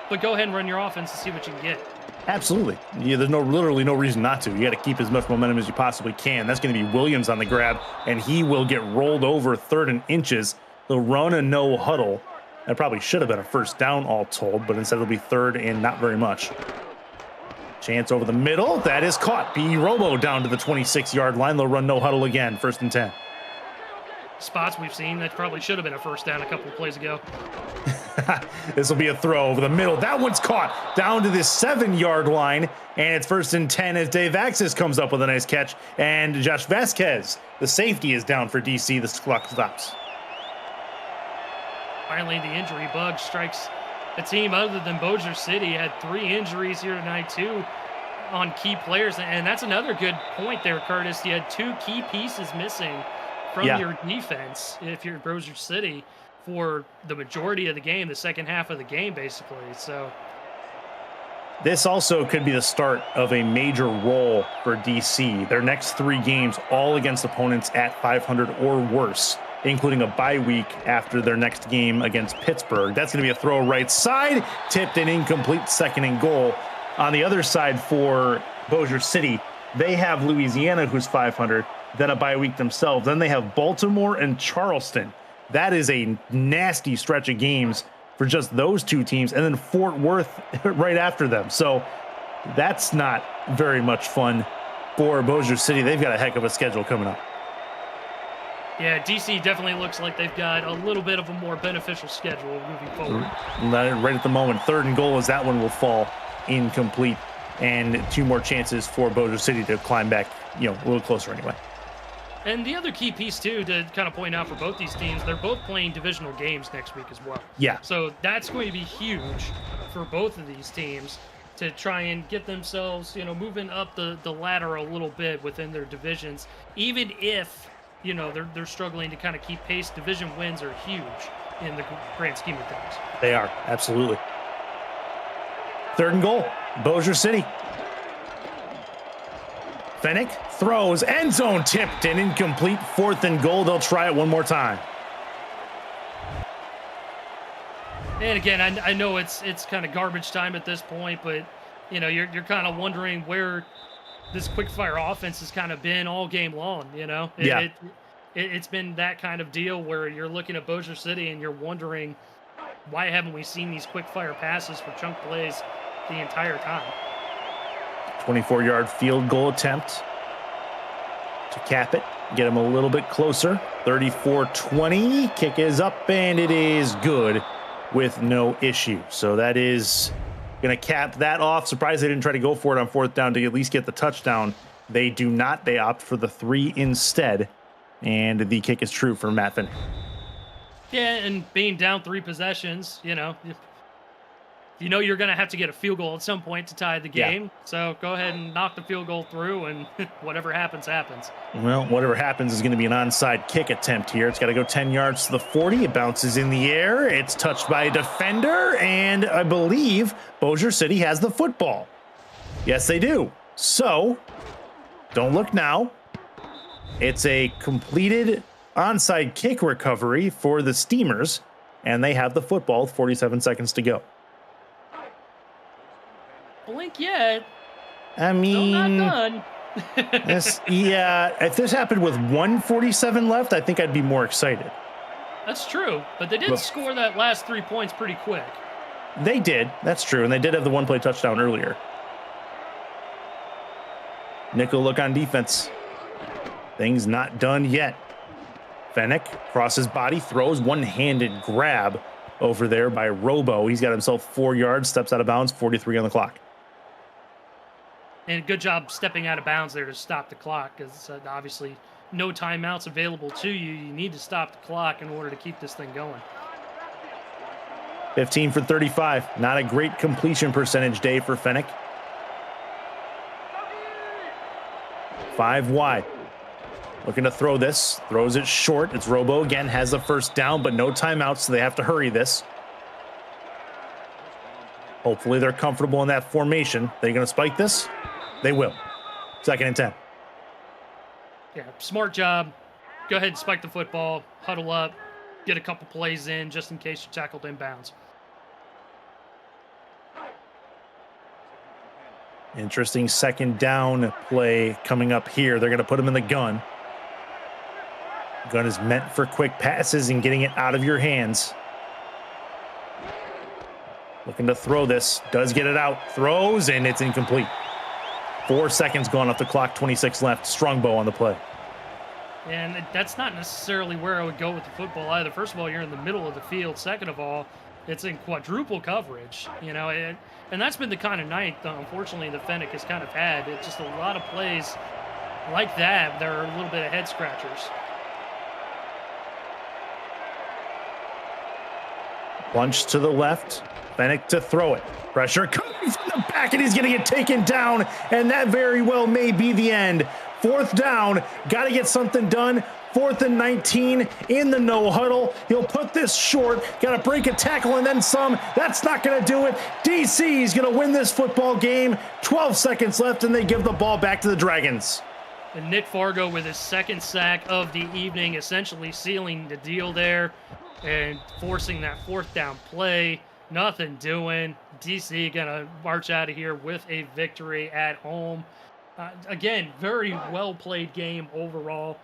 But go ahead and run your offense and see what you can get. Absolutely. Yeah, there's literally no reason not to. You got to keep as much momentum as you possibly can. That's going to be Williams on the grab, and he will get rolled over 3rd and inches. They'll run a no huddle. That probably should have been a first down all told, but instead it'll be 3rd and not very much. Chance over the middle. That is caught. B. Robo down to the 26-yard line. They'll run no huddle again. 1st and 10. Spots we've seen that probably should have been a first down a couple of plays ago. This will be a throw over the middle. That one's caught down to the 7-yard line, and it's 1st and 10 as Dave Axis comes up with a nice catch, and Josh Vasquez, the safety, is down for DC. The clock stops. Finally, the injury bug strikes a team other than Bossier City. Had 3 injuries here tonight, too, on key players. And that's another good point there, Curtis. You had 2 key pieces missing from your defense if you're Bossier City for the majority of the game, the second half of the game, basically. So this also could be the start of a major roll for DC. Their next 3 games, all against opponents at 500 or worse, including a bye week after their next game against Pittsburgh. That's going to be a throw right side, tipped and incomplete, 2nd and goal. On the other side for Bossier City, they have Louisiana, who's 500, then a bye week themselves. Then they have Baltimore and Charleston. That is a nasty stretch of games for just those 2 teams, and then Fort Worth right after them. So that's not very much fun for Bossier City. They've got a heck of a schedule coming up. Yeah, DC definitely looks like they've got a little bit of a more beneficial schedule moving forward. Right at the moment, 3rd and goal as that one will fall incomplete, and 2 more chances for Bossier City to climb back, a little closer anyway. And the other key piece, too, to kind of point out for both these teams, they're both playing divisional games next week as well. Yeah. So that's going to be huge for both of these teams to try and get themselves, moving up the ladder a little bit within their divisions, even if they're struggling to kind of keep pace. Division wins are huge in the grand scheme of things. They are, absolutely. 3rd and goal, Bossier City. Fennick throws, end zone tipped and incomplete, 4th and goal. They'll try it one more time. And again, I know it's kind of garbage time at this point, but you're kind of wondering where this quick fire offense has kind of been all game long. It's been that kind of deal where you're looking at Bossier City and you're wondering why haven't we seen these quick fire passes for chunk plays the entire time? 24-yard field goal attempt to cap it, get him a little bit closer. 34-20. Kick is up, and it is good with no issue. So that is going to cap that off. Surprised they didn't try to go for it on 4th down to at least get the touchdown. They do not. They opt for the 3 instead. And the kick is true for Matt Finn. Yeah, and being down 3 possessions, you know you're going to have to get a field goal at some point to tie the game. Yeah. So go ahead and knock the field goal through, and whatever happens, happens. Well, whatever happens is going to be an onside kick attempt here. It's got to go 10 yards to the 40. It bounces in the air. It's touched by a defender, and I believe Bossier City has the football. Yes, they do. So, don't look now. It's a completed onside kick recovery for the Steamers, and they have the football with 47 seconds to go. Blink yet. I mean, still not done. If this happened with 1:47 left, I think I'd be more excited. That's true, but they did score that last 3 points pretty quick. They did. That's true, and they did have the one-play touchdown earlier. Nickel look on defense. Things not done yet. Fennec crosses body, throws one-handed grab over there by Robo. He's got himself 4 yards, steps out of bounds, 43 on the clock. And good job stepping out of bounds there to stop the clock, because obviously no timeouts available to you. You need to stop the clock in order to keep this thing going. 15 for 35. Not a great completion percentage day for Fennec. 5 wide. Looking to throw this. Throws it short. It's Robo again. Has the first down, but no timeouts, so they have to hurry this. Hopefully they're comfortable in that formation. They're going to spike this? They will. 2nd and 10. Yeah, smart job. Go ahead and spike the football, huddle up, get a couple plays in just in case you tackled inbounds. Interesting 2nd down play coming up here. They're going to put him in the gun. Gun is meant for quick passes and getting it out of your hands. Looking to throw this. Does get it out. Throws, and it's incomplete. 4 seconds gone off the clock. 26 left. Strongbow on the play. And that's not necessarily where I would go with the football either. First of all, you're in the middle of the field. Second of all, it's in quadruple coverage. And that's been the kind of night, unfortunately, the Fennec has kind of had. It's just a lot of plays like that. There are a little bit of head scratchers. Bunch to the left. Fennec to throw it. Pressure coming from the back, and he's going to get taken down, and that very well may be the end. 4th down. Got to get something done. 4th and 19 in the no huddle. He'll put this short. Got to break a tackle and then some. That's not going to do it. DC is going to win this football game. 12 seconds left, and they give the ball back to the Dragons. And Nick Fargo with his 2nd sack of the evening, essentially sealing the deal there and forcing that 4th down play. Nothing doing. DC gonna march out of here with a victory at home. Again, very well played game overall,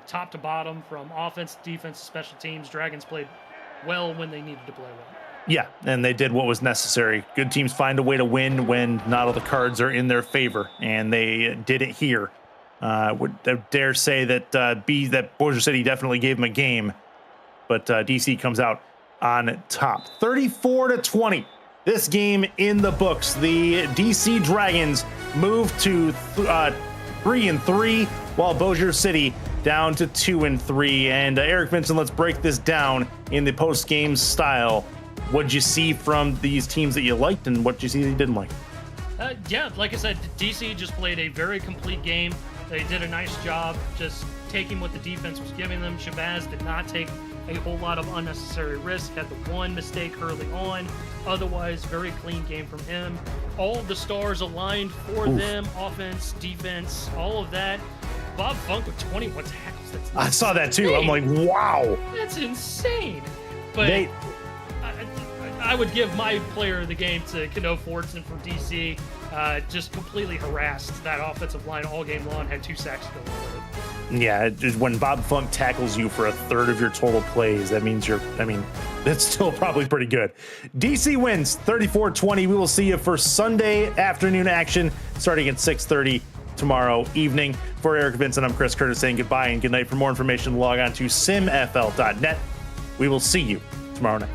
top to bottom, from offense, defense, special teams. Dragons played well when they needed to play well. Yeah, and they did what was necessary. Good teams find a way to win when not all the cards are in their favor, and they did it here. Would dare say that that Bossier City definitely gave them a game, but DC comes out on top. 34-20. This game in the books. The DC Dragons move to 3-3, while Bossier City down to 2-3. And Eric Vincent, let's break this down in the post-game style. What'd you see from these teams that you liked, and what did you see that you didn't like? Yeah, like I said, DC just played a very complete game. They did a nice job just taking what the defense was giving them. Shabazz did not take a whole lot of unnecessary risk, had the one mistake early on. Otherwise, very clean game from him. All of the stars aligned for them, offense, defense, all of that. Bob Funk with 21 tackles. That's I saw that too. I'm like, wow. That's insane. But I would give my player of the game to Kano Fortson from DC. Just completely harassed that offensive line all game long, had 2 sacks to go along with it. Yeah, when Bob Funk tackles you for a third of your total plays, that means that's still probably pretty good. DC wins 34-20. We will see you for Sunday afternoon action starting at 6:30 tomorrow evening. For Eric Vincent, I'm Chris Curtis saying goodbye and good night. For more information, log on to simfl.net. We will see you tomorrow night.